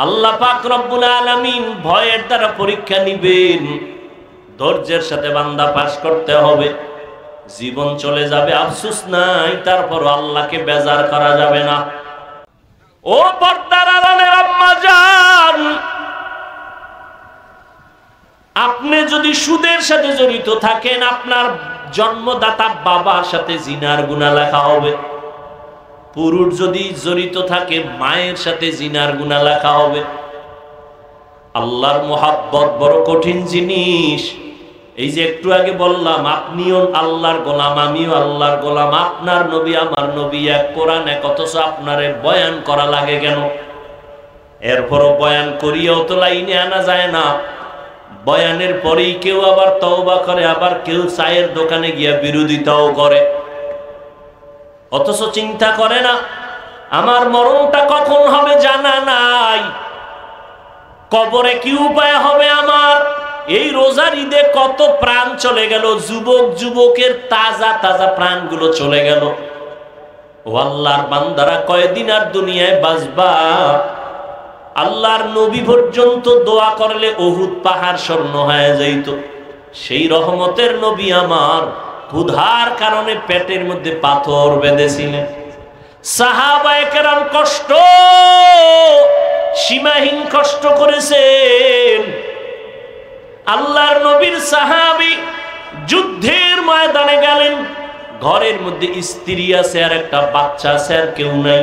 আল্লাহ পাক রব্বুল আলামিন ভয়ের দ্বারা পরীক্ষা নিবেন, ধৈর্যের সাথে বান্দা পাস করতে হবে। জীবন চলে যাবে আফসোস নাই, তারপর আল্লাহকে বেজার করা যাবে না। ও পর্দার আড়ালের আম্মা জান, আপনি যদি সুদের সাথে জড়িত থাকেন, আপনার জন্মদাতা বাবার সাথে জিনার গুনাহ লেখা হবে। পুরুষ যদি জড়িত থাকে, মায়ের সাথে জিনার গুনাহ লেখা হবে। আল্লাহর মোহাব্বত বড় কঠিন জিনিস। এই যে একটু আগে বললাম, আপনিও আল্লাহর গোলাম, আমিও আল্লাহর গোলাম, আপনার নবী আমার নবী এক, কোরআন এক, অথচ আপনারে বয়ান করা লাগে কেন? এরপরও বয়ান করিয়াও তো লাইনে আনা যায় না। বয়ানের পরেই কেউ আবার তওবা করে, আবার কেউ চায়ের দোকানে গিয়া বিরোধিতাও করে, অথচ চিন্তা করে না আমার মরণটা কখন হবে জানা নাই, কবরে কি উপায় হবে আমার। এই রোজার ঈদে কত প্রাণ চলে গেল, যুবক যুবকের তাজা তাজা প্রাণগুলো চলে গেল। ও আল্লাহর বান্দারা, কয়দিন আর দুনিয়ায় বাঁচবা? আল্লাহর নবী পর্যন্ত দোয়া করলে উহুদ পাহাড় স্বর্ণ হয়ে যাইত। সেই রহমতের নবী আমার ক্ষুধার কারণে পেটের মধ্যে পাথর বেঁধেছিলেন। সাহাবায়ে কেরাম কষ্ট, সীমাহীন কষ্ট করেছেন। আল্লাহর নবীর সাহাবী যুদ্ধের ময়দানে গেলেন, ঘরের মধ্যে স্ত্রী আছে আর একটা বাচ্চা আছে, আর কেউ নাই।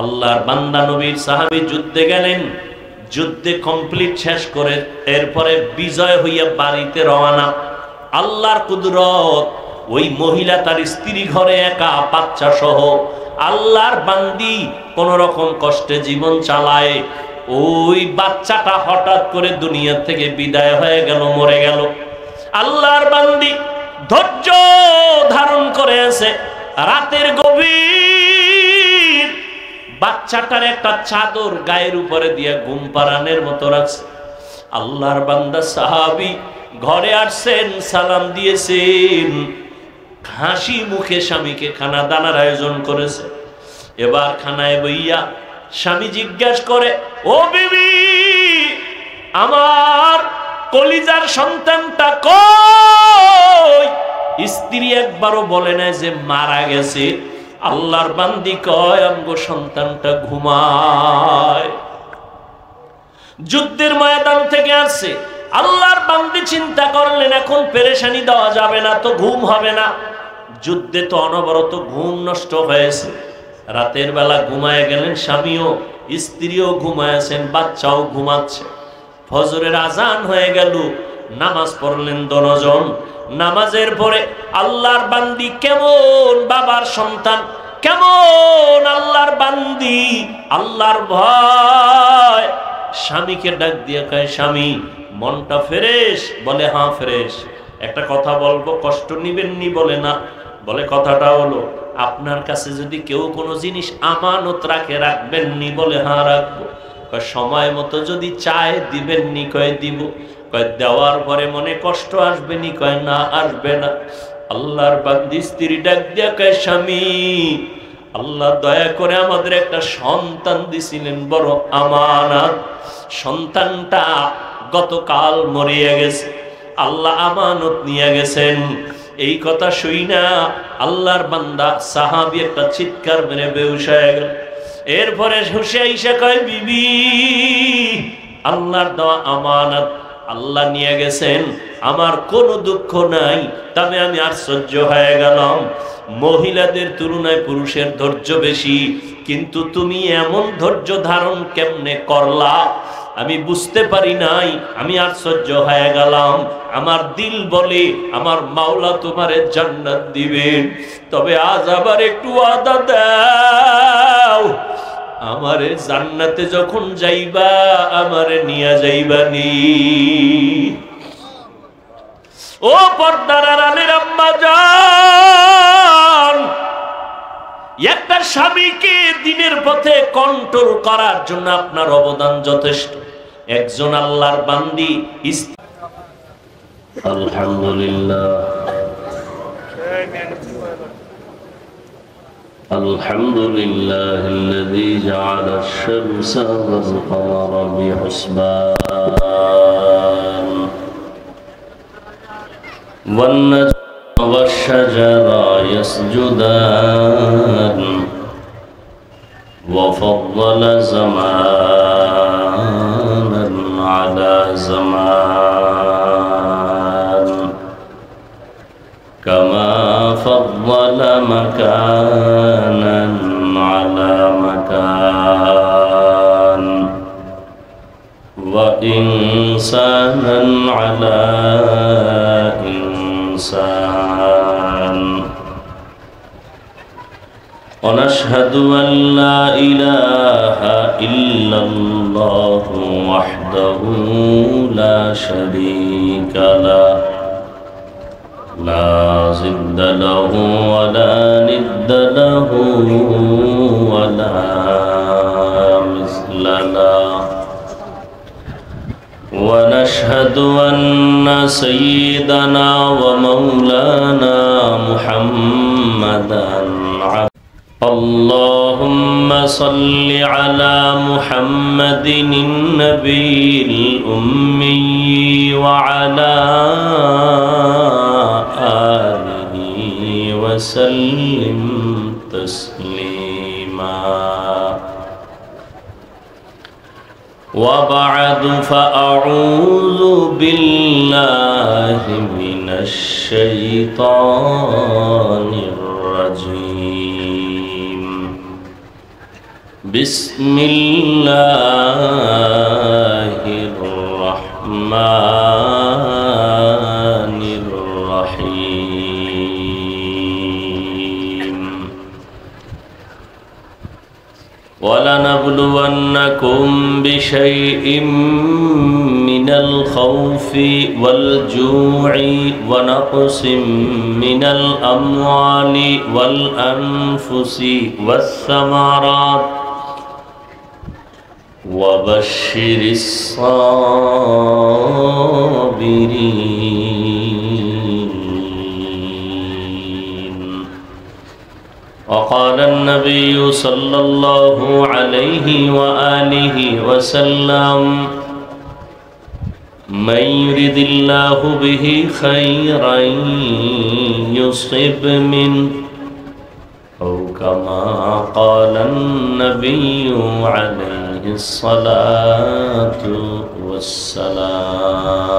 আল্লাহর বান্দা নবীর সাহাবী যুদ্ধে গেলেন, যুদ্ধে কমপ্লিট শেষ করে এরপরে বিজয় হইয়া বাড়িতে রওনা। আল্লাহর কুদরত, ওই মহিলা তার স্ত্রী ঘরে একা, বাচ্চা সহ। আল্লাহর বান্দি কোন রকম কষ্টে জীবন চালায়, ওই বাচ্চাটা হঠাৎ করে দুনিয়া থেকে বিদায় হয়ে গেল, মরে গেল। আল্লাহর বান্দি ধৈর্য ধারণ করে আছে, রাতের গভীর বাচ্চাটার একটা চাদর গায়ের উপরে দিয়ে ঘুম পাড়ানোর মতো রাখছে। আল্লাহর বান্দা সাহাবী ঘরে আসছেন, সালাম দিয়েছেন, হাসি মুখে স্বামীকে খানা দানার আয়োজন করেছে। এবার খানায় বইয়া স্বামী জিজ্ঞাসা করে, ও বিবি, আমার কলিজার সন্তানটা কই? স্ত্রী একবারও বলে না যে মারা গেছে। আল্লাহর বান্দি কয়, আমগো সন্তানটা ঘুমায়। যুদ্ধের ময়দান থেকে আসছে। আল্লাহর বান্দি চিন্তা করলেন, এখন পেরেশানি দেওয়া যাবে না, তো ঘুম হবে না। যুদ্ধে তো অনবরত ঘুম নষ্ট হয়েছে। রাতের বেলা ঘুমায় গেলেন, স্বামীও স্ত্রীও ঘুমায়ছেন, বাচ্চাও ঘুমাচ্ছে। ফজরের আজান হয়ে গেল, নামাজ পড়লেন দনজন। নামাজের পরে আল্লাহর বান্দি কেমন বাবার সন্তান, কেমন আল্লাহর বান্দি, আল্লাহর ভয়। স্বামীকে ডাক দিয়ে কয়, স্বামী মনটা ফ্রেশ? বলে হ্যাঁ ফ্রেশ। একটা কথা বলবো, কষ্ট নিবেন নি? বলে না। বলে কথাটা হলো, আপনার কাছে যদি কেউ কোনো জিনিস আমানত রাখে, রাখবেন নি? বলে হ্যাঁ রাখবো। সময় মতো যদি চায় দিবেন নি? কয় দিব। কয় দেওয়ার পরে মনে কষ্ট আসবে নি? কয় না, আসবে না। আল্লাহর বান্দি স্ত্রী ডাক দিয়া কয়, স্বামী আল্লাহ দয়া করে আমাদের একটা সন্তান দিছিলেন, বড় আমানত। সন্তানটা গতকাল মরিয়া গেছে, আল্লাহ আমানত নিয়ে গেছেন। এই কথা শুই না আল্লাহর বান্দা সাহাবী একটা চিৎকার মেরে বেহুশ হয়ে গেল। এরপরে হুশে আইসা কয়, বিবি আল্লাহর দেওয়া আমানত আল্লাহ নিয়ে গেছেন, আমার কোনো দুঃখ নাই, তবে আমি আশ্চর্য হয়ে গেলাম। মহিলাদের তুলনায় পুরুষের ধৈর্য বেশি, কিন্তু তুমি এমন ধৈর্য ধারণ কেমনে করলা আমি বুঝতে পারি নাই, আমি আশ্চর্য হয়ে গেলাম। আমার দিল বলে আমার মাওলা তোমারে জান্নাত দিবেন, তবে আজ আবার একটু ওয়াদা দাও, আমারে জান্নাতে যখন যাইবা আমারে নিয়ে যাইবা নি। ও পর্দার আড়ালের আম্মা জান, একটা স্বামীকে দিনের পথে কন্ট্রোল করার জন্য আপনার অবদান যথেষ্ট। একজন আল্লাহর বান্দি আলহামদুলিল্লাহ الحمد لله الذي جعل الشمس والقمر بحسبان والنجم والشجر يسجدان وفضل زمانا على زمان كما فضل مكانا على مكان وإنسانا على إنسان ونشهد أن لا إله إلا الله وحده لا شريك له لا ضد له ولا ند له ولا مثل له ونشهد أن سيدنا ومولانا محمدا اللهم صل على محمد النبي الأمي وعلى آله وسلم تسليما وبعد فأعوذ بالله من الشيطان الرجيم بسم الله الرحمن الرحيم ولنبلونكم بشيء من الخوف والجوع ونقص من الأموال والأنفس والثمرات وبشر الصابرين وقال النبي صلى الله عليه وآله وسلم من يرد الله به خيرا يصب منه أو كما قال النبي عليه الصلاة والسلام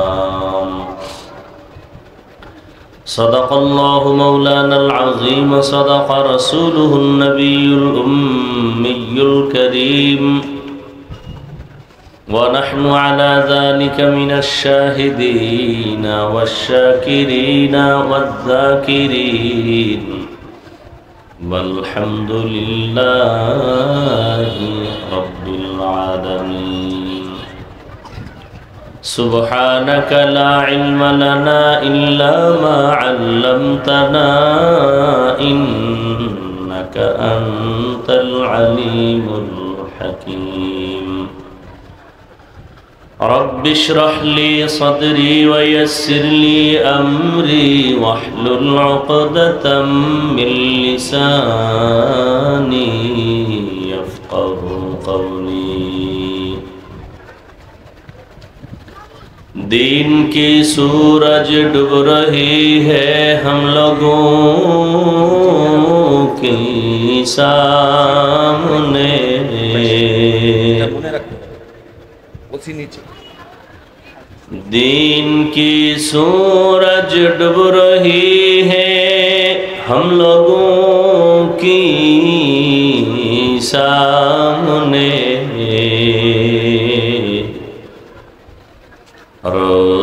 صدق الله مولانا العظيم صدق رسوله النبي الأمي الكريم ونحن على ذلك من الشاهدين والشاكرين والذاكرين والحمد لله رب العالمين سبحانك لا علم لنا إلا ما علمتنا إنك أنت العليم الحكيم رب اشرح لي صدري ويسر لي أمري واحلل عقدة من لساني يفقه قولي دین کی سورج ڈوب رہی ہے ہم لوگوں کے سامنے دین کی سورج ڈوب رہی ہے ہم لوگوں کی سامنے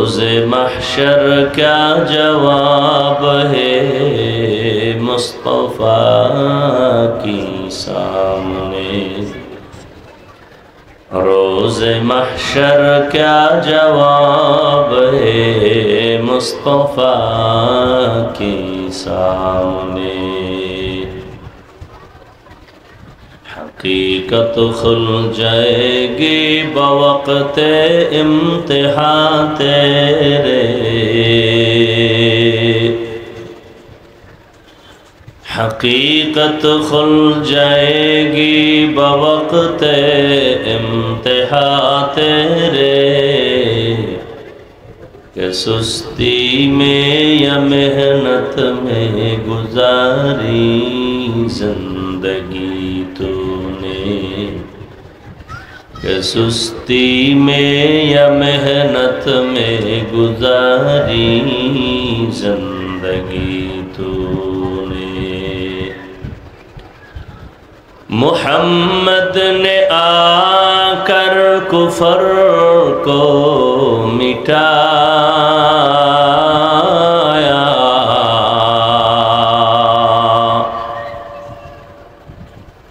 روز محشر کیا جواب ہے مصطفیٰ کی سامنے روز محشر کیا جواب ہے مصطفیٰ کے سامنے حقیقت کھل جائے گی بوقت امتحان تیرے हकीकत खुल जाएगी बवक्त इम्तिहा तेरे कि सुस्ती में या मेहनत में गुजारी जिंदगी तूने कि सुस्ती में या मेहनत में गुजारी जिंदगी तूने। मुहम्मद ने आकर कुफर को मिटाया,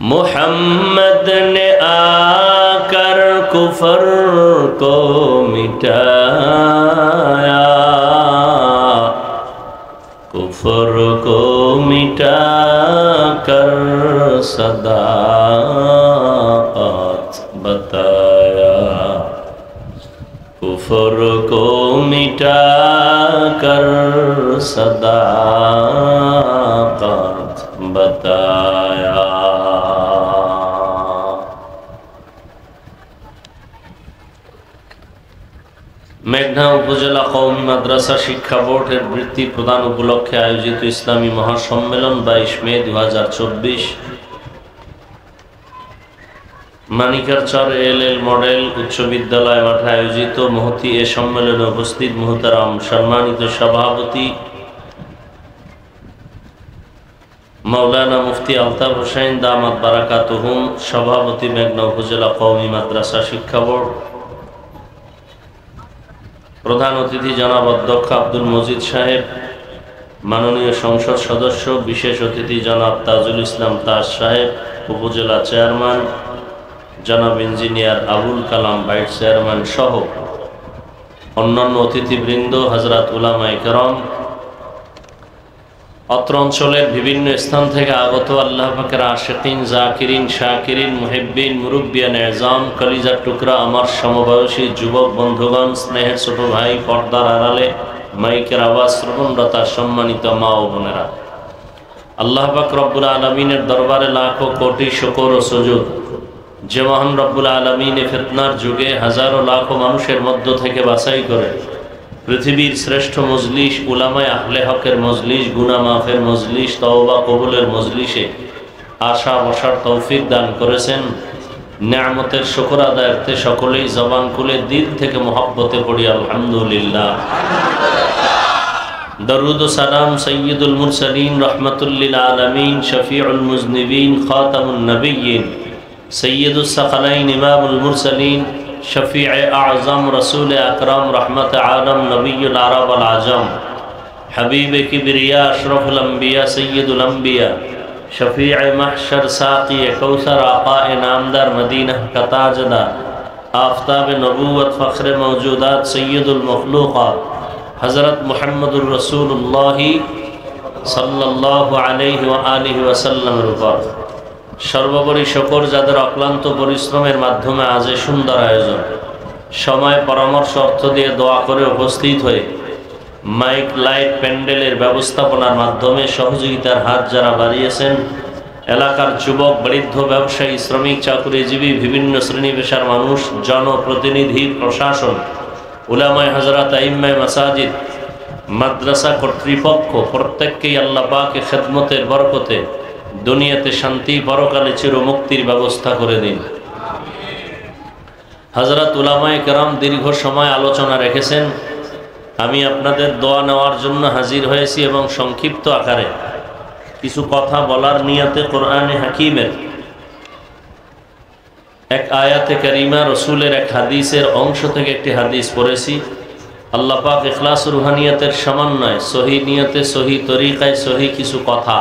मुहम्मद ने आकर कुफर को मिटाया, कुफर को मिटा कर सदाकत बताया, कुफर को मिटा कर सदाकत बताया। मेघना उपजेला कौमी माद्रासा शिक्षा बोर्डेर बृत्ति प्रदान उपलक्षे आयोजित इस्लामी महासम्मेलन 22 मे 2024 मानिकारचर एल मॉडल उच्च विद्यालय माठे आयोजित महती ए सम्मेलने उपस्थित मोहताराम सम्मानित सभापति मौलाना मुफ्ती अल्ताफ हुसैन दामात बाराकातुहुम, सभापति मेघना उपजेला कौमी माद्रासा शिक्षा बोर्ड, प्रधान अतिथि जनाब अध्यक्ष आब्दुल मजिद साहेब, माननीय संसद सदस्य विशेष अतिथि जनाब ताजुल इस्लाम ताज साहेब, उपजेला चेयरमैन जनाब इंजिनियर आबुल कलाम वाइस चेयरमैन सह अन्यान्य अतिथिवृंद, हजरत उलामाए केराम, अत्र अंचलेर विभिन्न स्थान थेके आगत आल्लाह पाकेर आशिकीन, जाकिरिन, शाकिरिन, मुहिब्बिन, मुरुब्बियान एजाम, कलिजार टुकरा आमार समबयसी युवक बंधुगण, स्नेहेर छोट भाई, पर्दार आड़ाले माइकेर आवाज श्रवणरता सम्मानित मा ओ बोनेरा, आल्लाह पाक रब्बुल आलामीनेर दरबारे लाखो कोटी शुकर ओ सुजूद जे महान रब्बुल आलामीन फितनार जुगे हजारों लाखों मानुषेर मध्य थेके बाछाई करे पृथिवीर श्रेष्ठ मजलिस उलामाए आहले हकेर मजलिस, गुना माफेर मजलिस, तौबा कबुलेर मजलिसे आशा बसार तौफिक दान करेছেন। नेयामतेर शुक्र आदायार्थे सकलेई जबान खुले दिल थेके मोहब्बते पड़ी आलहामदुलिल्लाह। दरूद व सलाम सय्यदुल मुरसलीन रहमतुल लिल आलमीन शफीउल मुज़निबीन खातमुन नबिय्यीन सय्यदुस सकलैन इमामुल मुरसलीन शफीअ आज़म रसूल अकरम रहमत आलम नबीयुल अरब वल आजम हबीब किबरिया अशरफुल अंबिया सय्यदुल अंबिया शफीअ महशर साक़ी कौसर आक़ाए नामदार मदीना का ताजदार आफ़ताब नबूवत फ़ख्र मौजूदात सय्यदुल मखलूक़ात हज़रत मुहम्मदुर रसूलुल्लाह सल्लल्लाहु अलैहि व आलिहि वसल्लम रुपर सर्वोपरि शकर जाদের अक्लाন্ত परिश्रमेर माध्यमे आज सुंदर आयोजन समय परामर्श अर्थ दिए दोया करे उपस्थित हुए माइक लाइट पैंडेलेर व्यवस्थापनार माध्यमे सहयोगितार हाथ जारा बाड़िয়েছেন एलाकार युवक वृद्ध व्यवसायी श्रमिक चाकुरीजीवी विभिन्न श्रेणी पेशार मानुष जनप्रतिनिधि प्रशासन उलामाए हजरत आइम्माए मसाजिद माद्रासा कर्तृपक्ष प्रत्येकকেই আল্লাহ পাকের খিদমতের বরকতে दुनियाते शांति परकाले चिर मुक्तिर व्यवस्था करे दिन। हजरत उलामाए केराम दीर्घ समय आलोचना रेखेছেন आमी आपनादेर दोया नेওয়ার জন্য हाजिर হয়েছি এবং সংক্ষিপ্ত আকারে কিছু কথা বলার নিয়তে কোরআনে হাকিমের এক আয়াতে কারিমা রাসূলের এক হাদিসের অংশ থেকে একটি হাদিস পড়েছি। আল্লাহ পাক ইখলাস রুহানিয়াতের সমন্বয়ে সহি নিয়তে সহি তরিকায় সহি কিছু কথা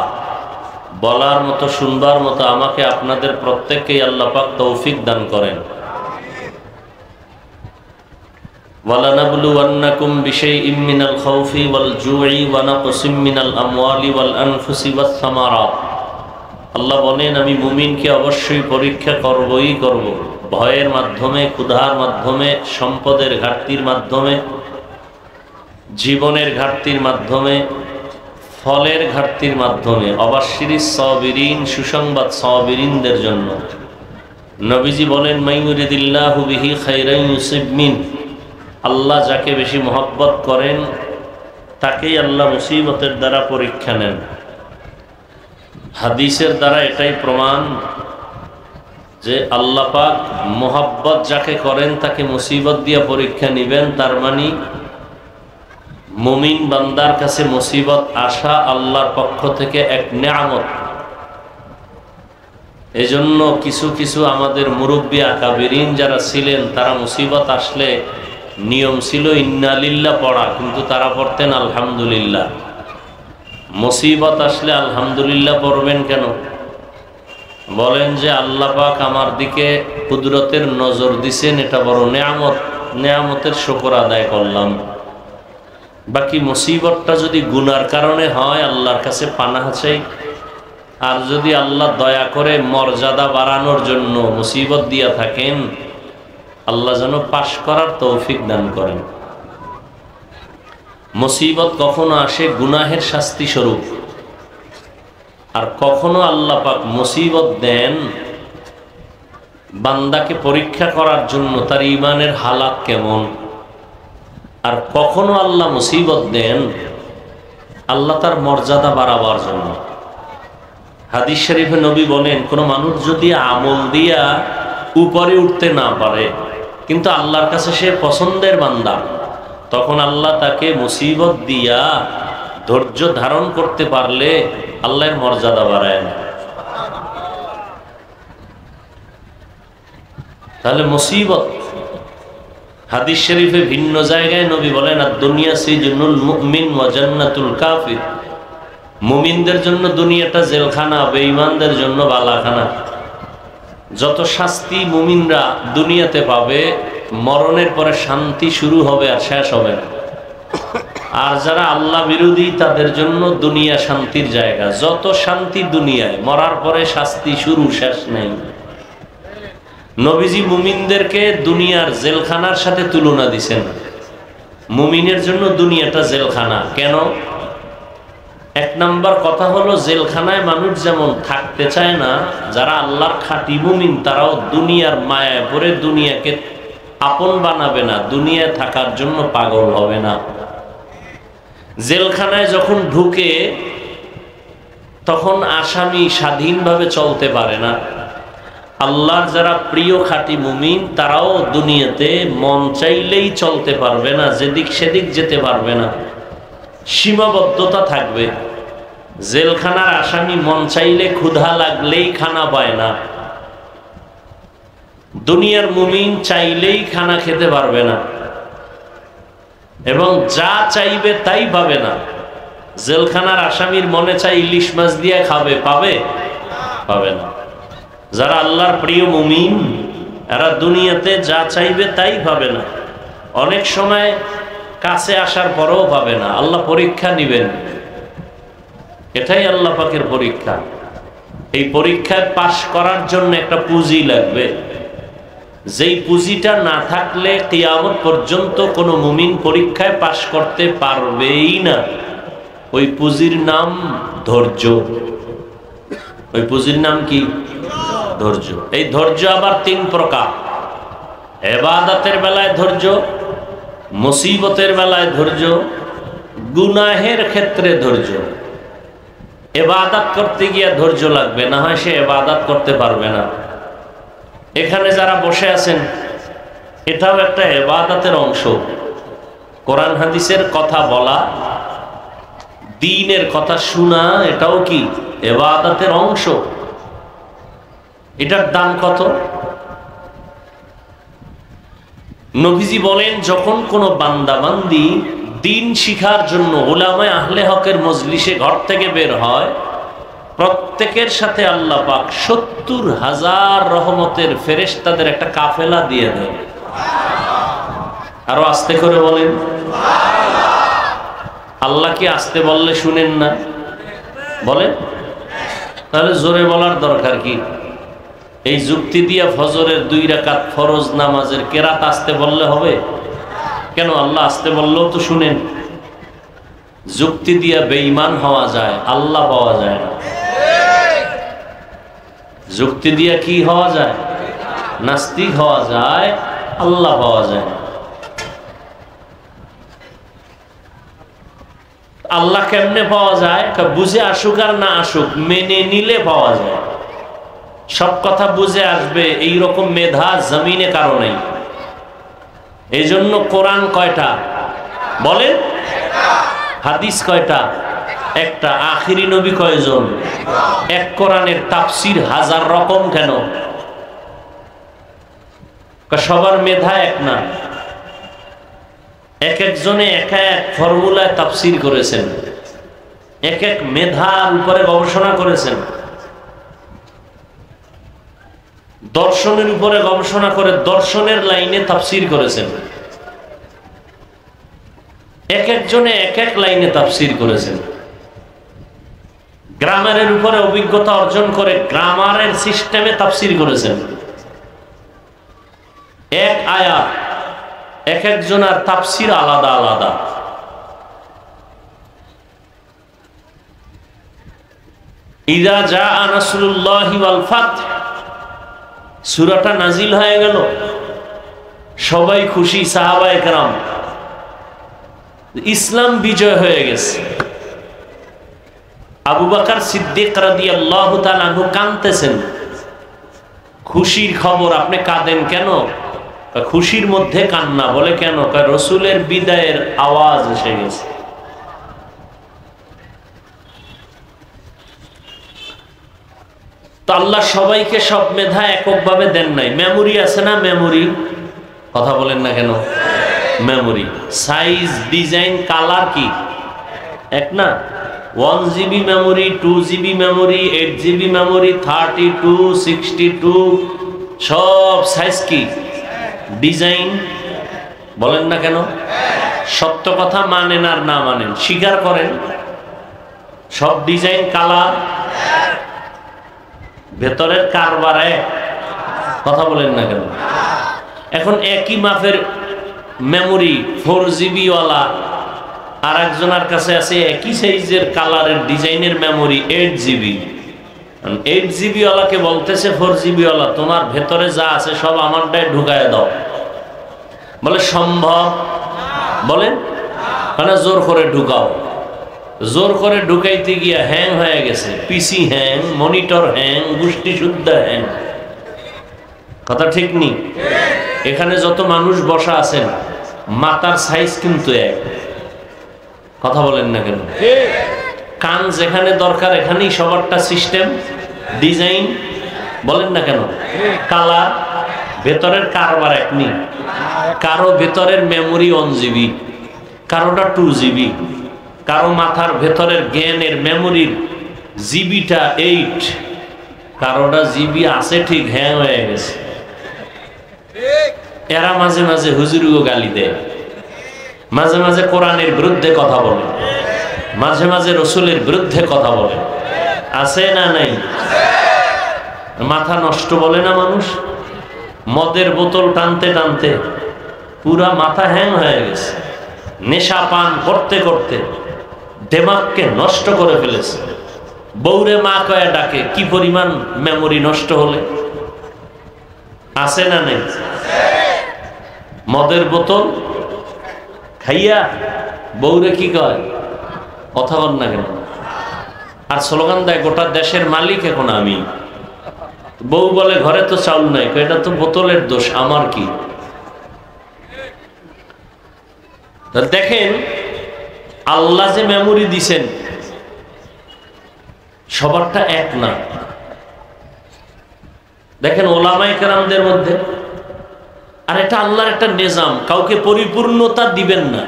বলার মতো শুনবার মতো আমাকে আপনাদের প্রত্যেককেই আল্লাহ পাক তৌফিক দান করেন। ওয়ালানাবলুওয়ান্নাকুম বিশাইইম মিনাল খাউফি ওয়াল জুই ওয়া নাকসিম মিনাল আমওয়ালি ওয়াল আনফুসি ওয়াস সামারাত। আল্লাহ বলেন আমি মুমিনকে অবশ্যই পরীক্ষা করবই করব, ভয়ের মাধ্যমে, ক্ষুধার মাধ্যমে, সম্পদের ঘাটতির মাধ্যমে, জীবনের ঘাটতির মাধ্যমে, ফলের ঘাটতির মাধ্যমে অবাশশিরিস সাবিরিন, সুসংবাদ সাবিরিনদের জন্য। নবীজি বলেন, মাইয়ুরিদিল্লাহু বিহি খাইরান ইউসিব মিন, আল্লাহ যাকে বেশি মহব্বত করেন তাকেই আল্লাহ মুসিবতের দ্বারা পরীক্ষা নেন। হাদিসের দ্বারা এটাই প্রমাণ যে আল্লাহ পাক মহব্বত যাকে করেন তাকে মুসিবত দিয়ে পরীক্ষা নেবেন। তার মানে মুমিন বান্দার কাছে মুসিবত আসা আল্লাহর পক্ষ থেকে এক নেয়ামত। এজন্য কিছু কিছু আমাদের মুরব্বী আকাবিরিন যারা ছিলেন তারা মুসিবত আসলে নিয়ম ছিল ইন্না লিল্লাহ পড়া, কিন্তু তারা পড়তেন আলহামদুলিল্লাহ। মুসিবত আসলে আলহামদুলিল্লাহ পড়বেন কেন? বলেন যে আল্লাহ পাক আমার দিকে কুদরতের নজর দিছেন, এটা বড় নেয়ামত, নেয়ামতের শুকর আদায় করলাম। বাকি মুসিবতটা যদি গুনার কারণে হয় আল্লাহর কাছে পানাহ চাই। আর যদি আল্লাহ দয়া করে মর্যাদা বাড়ানোর জন্য মুসিবত দিয়া থাকেন, আল্লাহ যেন পাশ করার তৌফিক দান করেন। মুসিবত কখনো আসে গুনাহের শাস্তি স্বরূপ, আর কখনো আল্লাহ পাক মুসিবত দেন বান্দাকে পরীক্ষা করার জন্য তার ঈমানের হালাত কেমন। আর কখনো আল্লাহ মুসিবত দেন আল্লাহ তার মর্যাদা বাড়াবার জন্য। হাদিস শরীফে নবী বলেন, কোনো মানুষ যদি আমল দিয়া উপরে উঠতে না পারে কিন্তু আল্লাহর কাছে সে পছন্দের বান্দা, তখন আল্লাহ তাকে মুসিবত দিয়া ধৈর্য ধারণ করতে পারলে আল্লাহর মর্যাদা বাড়ায় না। তাহলে মুসিবত, হাদিস শরীফে ভিন্ন জায়গায় নবী বলেন, আর দুনিয়া সিজনুল মুমিন ওয়া জান্নাতুল কাফির, মুমিনদের জন্য দুনিয়াটা জেলখানা, বেঈমানদের জন্য বালাখানা। যত শাস্তি মুমিনরা দুনিয়াতে পাবে, মরণের পরে শান্তি শুরু হবে আর শেষ হবে না। আর যারা আল্লাহ বিরোধী তাদের জন্য দুনিয়া শান্তির জায়গা, যত শান্তি দুনিয়ায়, মরার পরে শাস্তি শুরু, শেষ নেই। নবীজি মুমিনদেরকে দুনিয়ার জেলখানার সাথে তুলনা দিছেন। মুমিনের জন্য দুনিয়াটা জেলখানা। কেন? এক নাম্বার কথা হলো, জেলখানায় মানুষ যেমন থাকতে চায় না, যারা আল্লাহর খাঁটি মুমিন তারাও দুনিয়ার মায়ায় পড়ে দুনিয়াকে আপন বানাবে না, দুনিয়ায় থাকার জন্য পাগল হবে না। জেলখানায় যখন ঢুকে তখন আসামি স্বাধীনভাবে চলতে পারে না। আল্লাহর যারা প্রিয় খাঁটি মুমিন তারাও দুনিয়াতে মন চাইলেই চলতে পারবে না, যেদিক সেদিক যেতে পারবে না, সীমাবদ্ধতা থাকবে। জেলখানার আসামি মন চাইলে ক্ষুধা লাগলেই খানা পায় না, দুনিয়ার মুমিন চাইলেই খানা খেতে পারবে না এবং যা চাইবে তাই পাবে না। জেলখানার আসামির মনে চাই ইলিশ মাছ দিয়ে খাবে, পাবে? পাবে না। যারা আল্লাহর প্রিয় মুমিন এরা দুনিয়াতে যা চাইবে তাই পাবে না, অনেক সময় কাছে আসার পরেও পাবে না। আল্লাহ পরীক্ষা নিবেন, এটাই আল্লাহ পাকের পরীক্ষা। এই পরীক্ষায় পাশ করার জন্য একটা পুঁজি লাগবে, যেই পুঁজিটা না থাকলে কিয়ামত পর্যন্ত কোনো মুমিন পরীক্ষায় পাশ করতে পারবেই না। ওই পুঁজির নাম ধৈর্য। ওই পুঁজির নাম কি? ধৈর্য। এই ধৈর্য আবার তিন প্রকার। ইবাদতের বেলায় ধৈর্য, মুসিবতের বেলায় ধৈর্য, গুনাহের ক্ষেত্রে ধৈর্য। ইবাদত করতে গিয়ে ধৈর্য লাগবে, না হয় সে ইবাদত করতে পারবে না। এখানে যারা বসে আছেন এটাও একটা ইবাদতের অংশ। কোরআন হাদিসের কথা বলা, দ্বীনের কথা শোনা, এটাও কি ইবাদতের অংশ। এটার দাম কত? নবীজি বলেন, যখন কোনো বান্দা বান্দি দ্বীন শিখার জন্য উলামায়ে আহলে হকের মজলিসে ঘর থেকে বের হয়, প্রত্যেকের সাথে আল্লাহ পাক ৭০,০০০ রহমতের ফেরেশতাদের একটা কাফেলা দিয়ে দেয়। আরো আস্তে করে বলেন। আল্লাহ কি আস্তে বললে শুনেন না? বলেন। তাহলে জোরে বলার দরকার কি? এই যুক্তি দিয়া ফজরের 2 রাকাত ফরজ নামাজের কেরাত আস্তে বললে হবে কেন? আল্লাহ আস্তে বললেও তো শুনেন। যুক্তি দিয়ে বেঈমান হওয়া যায়, আল্লাহ পাওয়া যায় না। যুক্তি দিয়ে কি হওয়া যায়? নাস্তিক হওয়া যায়, আল্লাহ পাওয়া যায় না। আল্লাহ কেমনে পাওয়া যায়? বুঝে আসুক আর না আসুক, মেনে নিলে পাওয়া যায়। সব কথা বুঝে আসবে এইরকম মেধা জমিনে কারো নেই। এই জন্য কোরআন কয়টা বলেন? হাদিস কয়টা? একটা। আখিরি নবী কয়জন? এক। কোরআনের তাফসীর হাজার রকম কেন? সবার মেধা এক না, এক একজনে এক এক ফর্মুলায় তাফসীর করেছেন, এক এক মেধার উপরে গবেষণা করেছেন। দর্শনের উপরে গবেষণা করে দর্শনের লাইনে তাফসীর করেছেন, এক একজনে এক এক লাইনে তাফসীর করেছেন। গ্রামারের উপরে অভিজ্ঞতা অর্জন করে গ্রামারের সিস্টেমে তাফসীর করেছেন। এক আয়াত এক একজনের তাফসীর আলাদা আলাদা। ইযা জাআ নাসরুল্লাহি ওয়াল ফাত, সূরাটা নাজিল হয়ে গেল, সবাই খুশি, সাহাবায়ে কেরাম, ইসলাম বিজয় হয়ে গেছে। আবু বকর সিদ্দিক রাদিয়াল্লাহু তাআলা আনহু কাঁদতেছেন, খুশির খবর। আপনি কাঁদেন কেন? খুশির মধ্যে কান্না। বলে কেন? রাসূলের বিদায়ের আওয়াজ এসে গেছে। তো আল্লাহ সবাইকে সব মেধা এককভাবে দেন নাই। মেমোরি আছে না? মেমোরি, কথা বলেন না কেন? মেমোরি, সাইজ, ডিজাইন, কালার কি এক না? 1 GB memory, 2 GB memory, 8 GB memory, 32, 62, সব সাইজ কি? ডিজাইন। বলেন না কেন? সত্য কথা মানেন আর না মানেন, স্বীকার করেন, সব ডিজাইন, কালার, ভেতরের কারবার এক, কথা বলেন না কেন? এখন একই মাপের মেমোরি 4 GB ওয়ালা আর একজনের কাছে আছে একই সাইজের কালারের ডিজাইনের মেমোরি 8 GB। 8 GB ওয়ালাকে বলতেছে 4 GB ওয়ালা, তোমার ভেতরে যা আছে সব আমারটায় ঢুকায় দাও। বলে সম্ভব? বলেন, মানে জোর করে ঢুকাও। জোর করে ঢুকাইতে গিয়া হ্যাং হয়ে গেছে, পিসি হ্যাং, মনিটর হ্যাং, গোষ্ঠী শুদ্ধ হ্যাং। কথা ঠিক নি? এখানে যত মানুষ বসা আছেন মাথার সাইজ কিন্তু এক, কথা বলেন না কেন? কান যেখানে দরকার এখানেই সবারটা সিস্টেম, ডিজাইন, বলেন না কেন? কালার, ভেতরের কারবার এক নি। কারো ভেতরের মেমোরি 1 GB, কারোটা 2 GB, কারো মাথার ভেতরের জ্ঞানের মেমোরির জিবিটা 8, কারোটা জিবি আছে ঠিক হ্যাং হয়ে গেছে। এরা মাঝে মাঝে হুজুরও গালি দেয়, মাঝে মাঝে কোরআনের বিরুদ্ধে কথা বলে, মাঝে মাঝে রসুলের বিরুদ্ধে কথা বলে। আছে না নাই? মাথা নষ্ট বলে না মানুষ? মদের বোতল টানতে টানতে পুরা মাথা হ্যাং হয়ে গেছে, নেশা পান করতে করতে দেমাগকে নষ্ট করে ফেলেছে। বউরে মা কয়ে ডাকে, কি পরিমাণ মেমোরি নষ্ট হলে। আছে না নেই? মদের বোতল খাইয়া বউরে কি কয়? কথা বল না কেন? আর স্লোগান দেয়, গোটা দেশের মালিক এখন আমি। বউ বলে, ঘরে তো চাউল নাই। এটা তো বোতলের দোষ, আমার কি? দেখেন আল্লাহ যে মেমোরি দিছেন সবারটা এক না। দেখেন ওলামায়ে কেরামদের মধ্যে, আর এটা আল্লাহর একটা নিজাম, কাউকে পরিপূর্ণতা দিবেন না।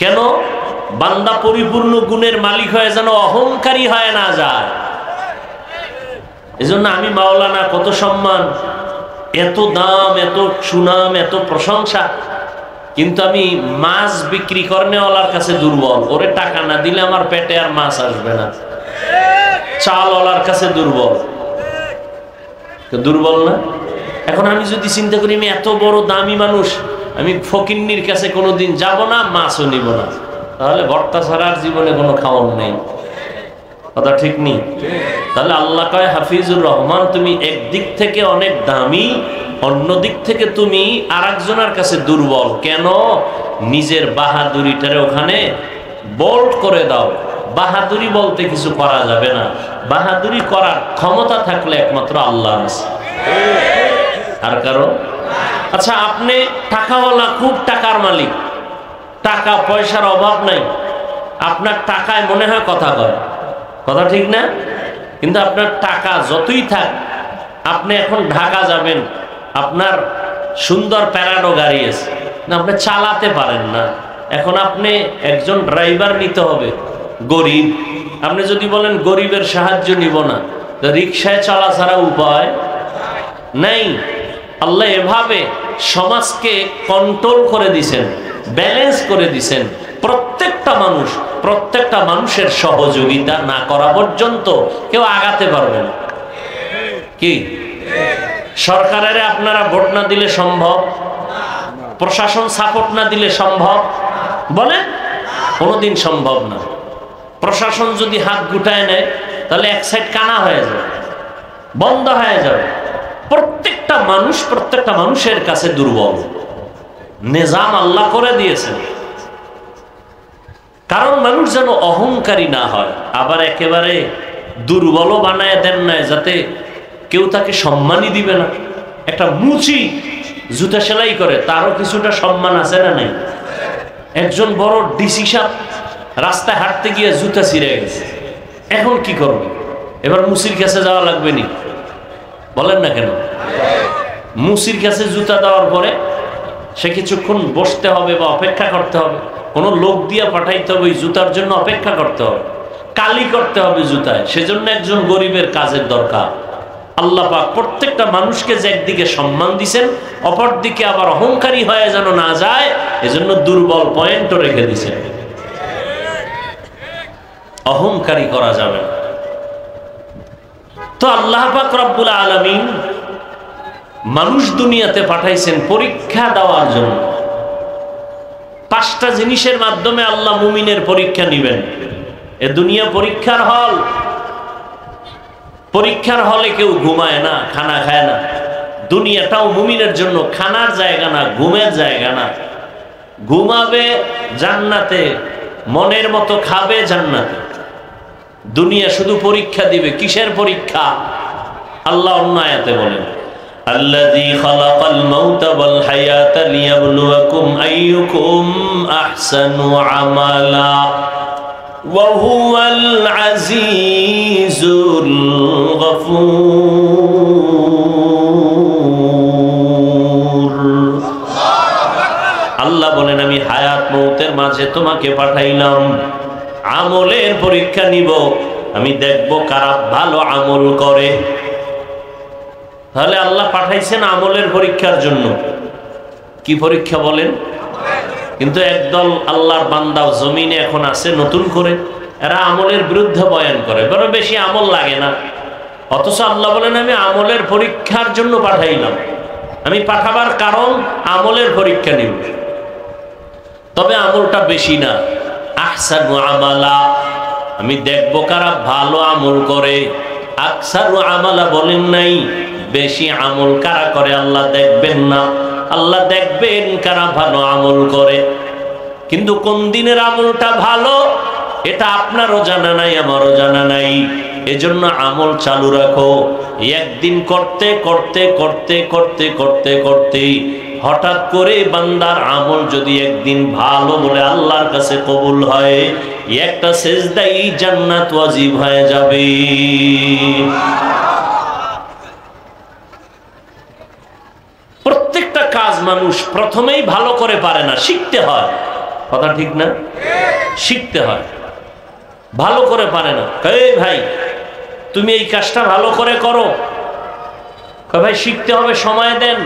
কেন? বান্দা পরিপূর্ণ গুণের মালিক হয়ে যেন অহংকারী হয় না যায়। এজন্য আমি মাওলানা, কত সম্মান, এত দাম, এত সুনাম, এত প্রশংসা, কিন্তু আমি মাছ বিক্রি করনেওয়ালার কাছে দুর্বল। ওরে টাকা না দিলে আমার পেটে আর মাছ আসবে না। চালওয়ালার কাছে দুর্বল, দুর্বল না? এখন আমি যদি চিন্তা করি আমি এত বড় দামি মানুষ, আমি ফকিন্নির কাছে কোনোদিন যাব না, মাছও নিব না, তাহলে ভর্তা ছাড়া আর জীবনে কোনো খাওয়ার নেই, কথা ঠিক নেই? তাহলে আল্লাহ কয় হাফিজুর রহমান তুমি একদিক থেকে অনেক দামি, অন্য দিক থেকে তুমি আরেকজনের কাছে দুর্বল। কেন? নিজের বাহাদুরিটারে ওখানে বোল্ড করে দাও। বাহাদুরি বলতে কিছু করা যাবে না, বাহাদুরি করার ক্ষমতা থাকলে একমাত্র আল্লাহ আছে, আর কারো। আচ্ছা, আপনি টাকাওয়ালা, খুব টাকার মালিক, টাকা পয়সার অভাব নাই, আপনার টাকায় মনে হয় কথা কয়, কথা ঠিক না? কিন্তু আপনার টাকা যতই থাক, আপনি এখন ঢাকা যাবেন, আপনার সুন্দর প্যারাডো গাড়ি আছে, না আপনি চালাতে পারেন না, এখন আপনি একজন ড্রাইভার নিতে হবে, গরিব। আপনি যদি বলেন গরিবের সাহায্য নিব না, তো রিক্সায় চলা ছাড়া উপায় নাই। আল্লাহ এভাবে সমাজকে কন্ট্রোল করে দিছেন, ব্যালেন্স করে দিছেন। প্রত্যেকটা মানুষের সহযোগিতা না করা পর্যন্ত কেউ আগাতে পারবে না। কি সরকারের আপনারা ভোট না দিলে সম্ভব? প্রশাসন সাপোর্ট না দিলে সম্ভব? বলেন, কোনোদিন সম্ভব না। প্রশাসন যদি হাত গুটায় নেয়, তাহলে এক সাইড কানা হয়ে যাবে, বন্ধ হয়ে যাবে। প্রত্যেকটা মানুষের কাছে দুর্বল, নিজাম আল্লাহ করে দিয়েছেন। কারণ মানুষ যেন অহংকারী না হয়, আবার একেবারে দুর্বল বানায় দেন না, যাতে কেউ তাকে সম্মানই দিবে না। একটা মুচি জুতা সেলাই করে, তারও কিছুটা সম্মান আছে না নাই? একজন বড় ডিসি সাহেব রাস্তায় হাঁটতে গিয়ে জুতা ছিঁড়ে গেছে, এখন কি করবে? এবার মুসির কাছে যাওয়া লাগবে নি? বলেন না কেন? মুসির কাছে জুতা দেওয়ার পরে সে কিছুক্ষণ বসতে হবে বা অপেক্ষা করতে হবে, কোনো লোক দিয়া পাঠাইতে হবে, জুতার জন্য অপেক্ষা করতে হবে, কালি করতে হবে জুতায়। সেজন্য একজন গরিবের কাজের দরকার। আল্লাহ পাক প্রত্যেকটা মানুষকে যে একদিকে সম্মান দিছেন, অপর দিকে আবার অহংকারী হয়ে যেন না যায়, এজন্য দুর্বল পয়েন্টও রেখে দিছেন। অহংকারী করা যাবে না। তো আল্লাহ পাক রব্বুল আলামিন মানুষ দুনিয়াতে পাঠাইছেন পরীক্ষা দেওয়ার জন্য। 5টা জিনিসের মাধ্যমে আল্লাহ মুমিনের পরীক্ষা নিবেন। এ দুনিয়া পরীক্ষার হল। পরীক্ষার হলে কেউ ঘুমায় না, খানা খায় না। দুনিয়াটাও মুমিনের জন্য খানার জায়গা না, ঘুমের জায়গা না। ঘুমাবে জান্নাতে, মনের মতো খাবে জান্নাতে। দুনিয়া শুধু পরীক্ষা দিবে। কিসের পরীক্ষা? আল্লাহ অন্য আয়াতে বলেন, আল্লাযী খালাকাল মাউতা ওয়াল হায়াতা লিয়াবলুয়াকুম আইয়ুকুম আহসানু আমালা ওয়া হুয়াল আজিজুল গফুর। আল্লাহ বলেন, আমি হায়াত মউতের মাঝে তোমাকে পাঠাইলাম আমলের পরীক্ষা নিব। আমি দেখব কারা ভালো আমল করে। তাহলে আল্লাহ পাঠাইছেন আমলের পরীক্ষার জন্য। কি পরীক্ষা বলেন? কিন্তু একদল আল্লাহর বান্দাও জমিনে এখন আছে নতুন করে, এরা আমলের বিরুদ্ধে বয়ান করে, বড় বেশি আমল লাগে না। অথচ আল্লাহ বলেন, আমি আমলের পরীক্ষার জন্য পাঠাইলাম। আমি পাঠাবার কারণ আমলের পরীক্ষা নিব। তবে আমলটা বেশি না, আহসানু আমালা, আমি দেখব কারা ভালো আমল করে। আকসারু আমালা বলেন নাই, বেশি আমল কারা করে আল্লাহ দেখবেন না। আল্লাহ দেখবেন কারা ভালো আমল করে। কিন্তু কোন দিনের আমলটা ভালো এটা আপনারও জানা নাই, আমারও জানা নাই। এজন্য আমল চালু রাখো। একদিন করতে করতে করতে করতে করতে করতে হঠাৎ করে বান্দার আমল যদি একদিন ভালো বলে আল্লাহর কাছে কবুল হয়, একটা সেজদাই জান্নাত ওয়াজিব হয়ে যাবে। প্রত্যেকটা কাজ মানুষ প্রথমেই ভালো করে পারে না, শিখতে হয়। কথা ঠিক না? শিখতে হয়। ভালো করে পারে না। এই ভাই, তুমি এই কাজটা ভালো করে করো। ভাই শিখতে হবে, সময় দেন।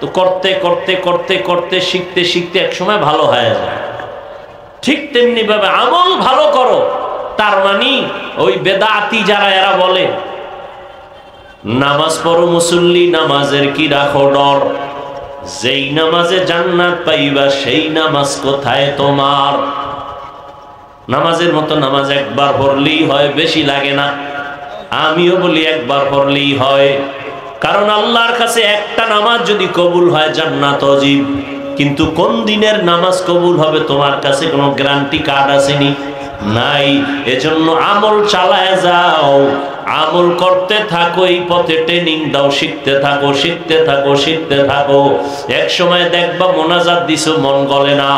তো করতে করতে করতে করতে শিখতে শিখতে এক সময় ভালো হয়ে যায়। ঠিক তেমনি ভাবে আমল ভালো করো। তার মানে ওই বেদাতি যারা এরা বলে নামাজ পড়ো মুসল্লি, নামাজের কি রাখো ডর, যেই নামাজে জান্নাত পাইবা সেই নামাজ কোথায় তোমার। নামাজের মতো নামাজ একবার পড়লেই হয়, বেশি লাগে না। আমিও বলি একবার পড়লেই হয়, কারণ আল্লাহর কাছে একটা নামাজ যদি কবুল হয় জান্নাত ওয়াজিব। কিন্তু কোন দিনের নামাজ কবুল হবে তোমার কাছে কোনো গ্যারান্টি কার্ড আসেনি, নাই। এজন্য আমল চালায় যাও, আমল করতে থাকো, এই পথে ট্রেনিং দাও, শিখতে থাকো, শিখতে থাকো, শিখতে থাকো। এক সময় দেখবা মোনাজাত দিছো মন গলে না,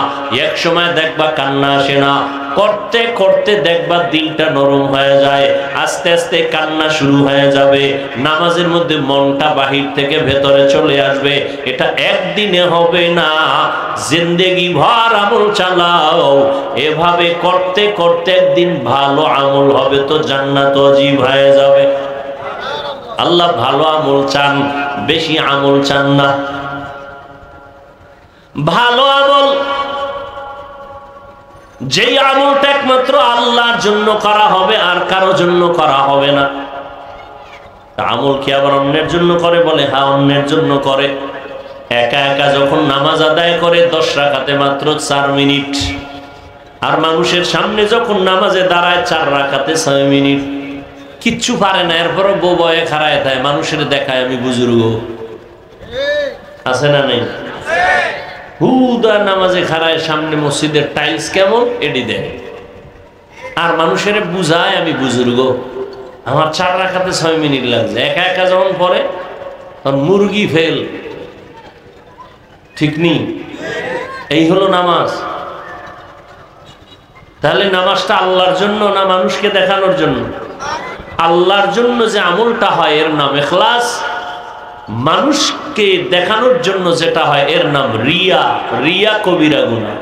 এক সময় দেখবা কান্না আসে না, করতে করতে দেখবা দিলটা নরম হয়ে যায়, আস্তে আস্তে কান্না শুরু হয়ে যাবে, নামাজের মধ্যে মনটা বাহির থেকে ভেতরে চলে আসবে। এটা একদিনে হবে না, জিন্দেগি ভর আমল চালাও। এভাবে করতে করতে একদিন ভালো আমল হবে তো জান্নাত ওয়াজিব হয়ে যাবে। আল্লাহ ভালো আমল চান, বেশি আমল চান না। ভালো আমল, যেই আমলটা একমাত্র আল্লাহর জন্য করা হবে, আর কারো জন্য করা হবে না। আমল কি আবার অন্যের জন্য করে? বলে হ্যাঁ, অন্যের জন্য করে। একা একা যখন নামাজ আদায় করে 10 রাকাতে মাত্র 4 মিনিট, আর মানুষের সামনে যখন নামাজে দাঁড়ায় 4 রাকাতে 6 মিনিট, কিচ্ছু পারে না, এরপরও বউ বয়ে খাড়ায় থাকে, মানুষের দেখায় আমি বুজুর্গ। আছে না নেই? হুদা নামাজে খাড়ায়, সামনে মসজিদের টাইলস কেমন এডি দেয়, আর মানুষের বুঝায় আমি বুজুর্গ, আমার 4 রাকাতে 6 মিনিট লাগছে। একা একা যখন পড়ে তখন মুরগি ফেল, ঠিক নেই? এই হলো নামাজ। তাহলে নামাজটা আল্লাহর জন্য না মানুষকে দেখানোর জন্য? আল্লাহর জন্য যে আমলটা হয় এর নাম ইখলাস, মানুষকে দেখানোর জন্য যেটা হয় এর নাম রিয়া। রিয়া কবিরা গুনাহ।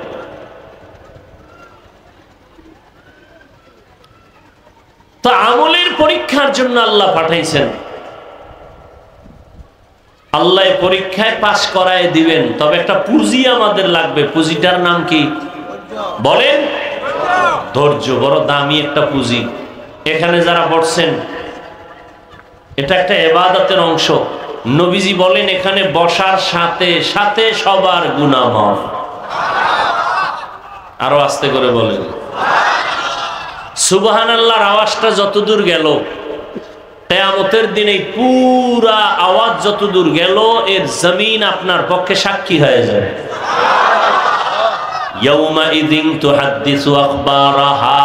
তো আমলের পরীক্ষার জন্য আল্লাহ পাঠাইছেন, আল্লাহ পরীক্ষায় পাস করায় দিবেন, তবে একটা পুঁজি আমাদের লাগবে। পুঁজিটার নাম কি বলেন? ধৈর্য। বড় দামি একটা পুঁজি। এখানে যারা বসছেন এটা একটা ইবাদতের অংশ। নবীজি বলেন এখানে বসার সাথে সাথে সবার গুনাহ মাফ। আরো আস্তে করে বলেন সুবহানাল্লাহর আওয়াজটা যতদূর গেল, কিয়ামতের দিনে পুরা আওয়াজ যতদূর গেল, এর জমিন আপনার পক্ষে সাক্ষী হয়ে যাবে। ইয়াউমাইযিন তুহাদ্দিসু আখবারাহা,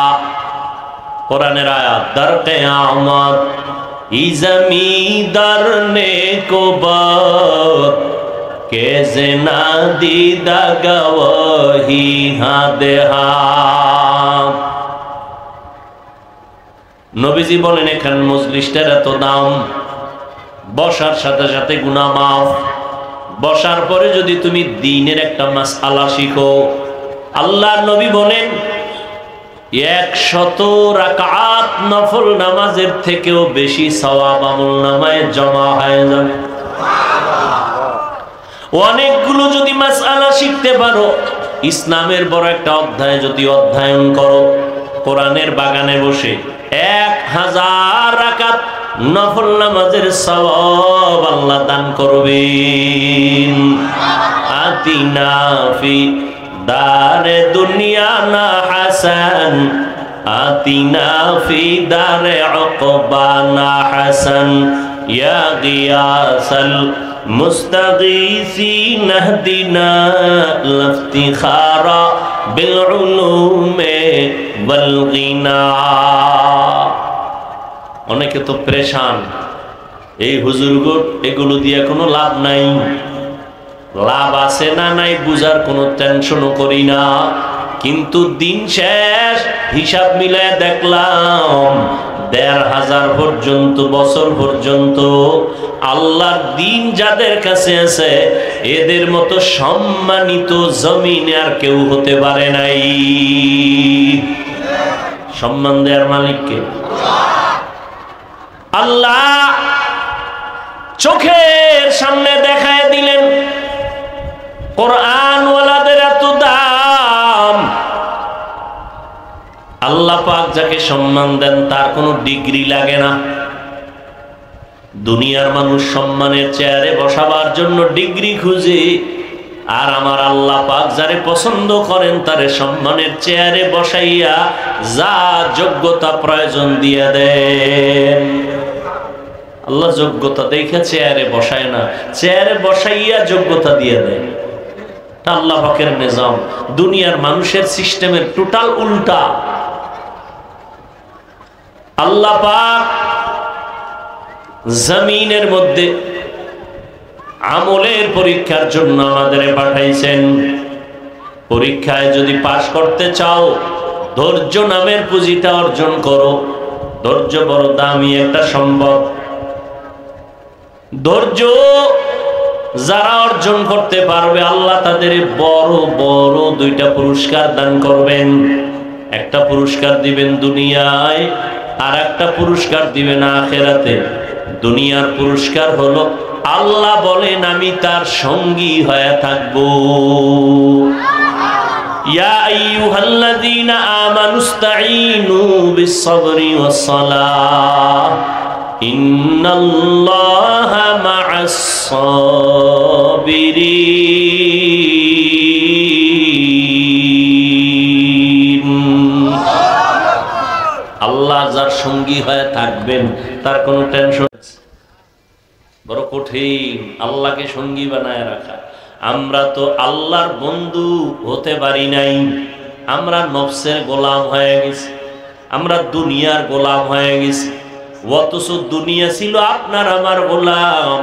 কোরআনের আয়াত। দার কিয়ামত ই জমিদার নে কো বাত কে জেনা দিদা গওয়াহি হাদে হাত। নবীজি বলেন এখানে মজলিসটার এত দাম, বসার সাথে সাথে গুনাহ মাফ। বসার পরে যদি তুমি দ্বীনের একটা মাসআলা শিখো, আল্লাহর নবী বলেন 100 রাকাত নফল নামাজের থেকেও বেশি সওয়াব আমলনামায় জমা হয়ে যাবে। অনেকগুলো যদি মাসআলা শিখতে পারো, ইসলামের বড় একটা অধ্যায় যদি অধ্যয়ন করো, কোরআনের বাগানে বসে 1000 রাকাত নফল নামাজের সওয়াব আল্লাহ দান করবেন। আতিনা ফি দারে দুনিয়া না হাসান, আতিনা ফি দারে উকবা না হাসান, ইয়া গিয়াসাল মুস্তাগীসিন ইহদিনা লিফতিখারা বিল উলুমে ওয়াল গিনা। অনেকে তো পেরেশান, এই হুজুরগণ এগুলো দিয়ে কোনো লাভ নাই। লাভ আছে না নাই বুঝার কোনো টেনশনও করি না, কিন্তু দিন শেষ হিসাব মিলায় দেখলাম 1500 পর্যন্ত বছর পর্যন্ত আল্লাহর দিন যাদের কাছে আছে, এদের মতো সম্মানিত জমিনে আর কেউ হতে পারে নাই। সম্মান দেওয়ার মালিককে আল্লাহ চোখের সামনে দেখায় দিলেন। কোরআন ওয়ালাদের এত দাম। আল্লাহ পাক যাকে সম্মান দেন তার কোনো ডিগ্রি লাগে না। দুনিয়ার মানুষ সম্মানের চেয়ারে বসাবার জন্য ডিগ্রি খুঁজে, আর আমার আল্লাহ পাক যারে পছন্দ করেন তারে সম্মানের চেয়ারে বসাইয়া যা যোগ্যতা প্রয়োজন দিয়ে দেন। আল্লাহ যোগ্যতা দেখে চেয়ারে বসায় না, চেয়ারে বসাইয়া যোগ্যতা দিয়ে দেন। আল্লাহ পাকের নিজাম, দুনিয়ার মানুষের সিস্টেমের টোটাল উল্টা। আল্লাহ পাক জমিনের মধ্যে আমলের পরীক্ষার জন্য আমাদের পাঠাইছেন। পরীক্ষায় যদি পাশ করতে চাও, ধৈর্য নামের পুঁজিটা অর্জন করো। ধৈর্য বড় দামি একটা সম্পদ। ধৈর্য যারা অর্জন করতে পারবে আল্লাহ তাদের বড় বড় দুইটা পুরস্কার দান করবেন। একটা পুরস্কার দিবেন দুনিয়ায়, আর একটা পুরস্কার দিবেন আখিরাতে। দুনিয়ার পুরস্কার হলো আল্লাহ বলেন আমি তার সঙ্গী হয়ে থাকবো। ইয়া আইয়ুহাল্লাযীনা আমানুস্তাঈনু বিস-সাবরি ওয়াস-সালাহ ইন্নাল্লাহা মা'আস-সাবিরিন। আল্লাহ যার সঙ্গী হয়ে থাকবেন তার কোনো টেনশন, বড় কঠিন আল্লাহকে সঙ্গী বানায় রাখা। আমরা তো আল্লাহর বন্ধু হতে পারি নাই, আমরা নফসের গোলাম হয়ে গেছি, আমরা দুনিয়ার গোলাম হয়ে গেছি। অথচ দুনিয়া ছিল আপনার আমার গোলাম,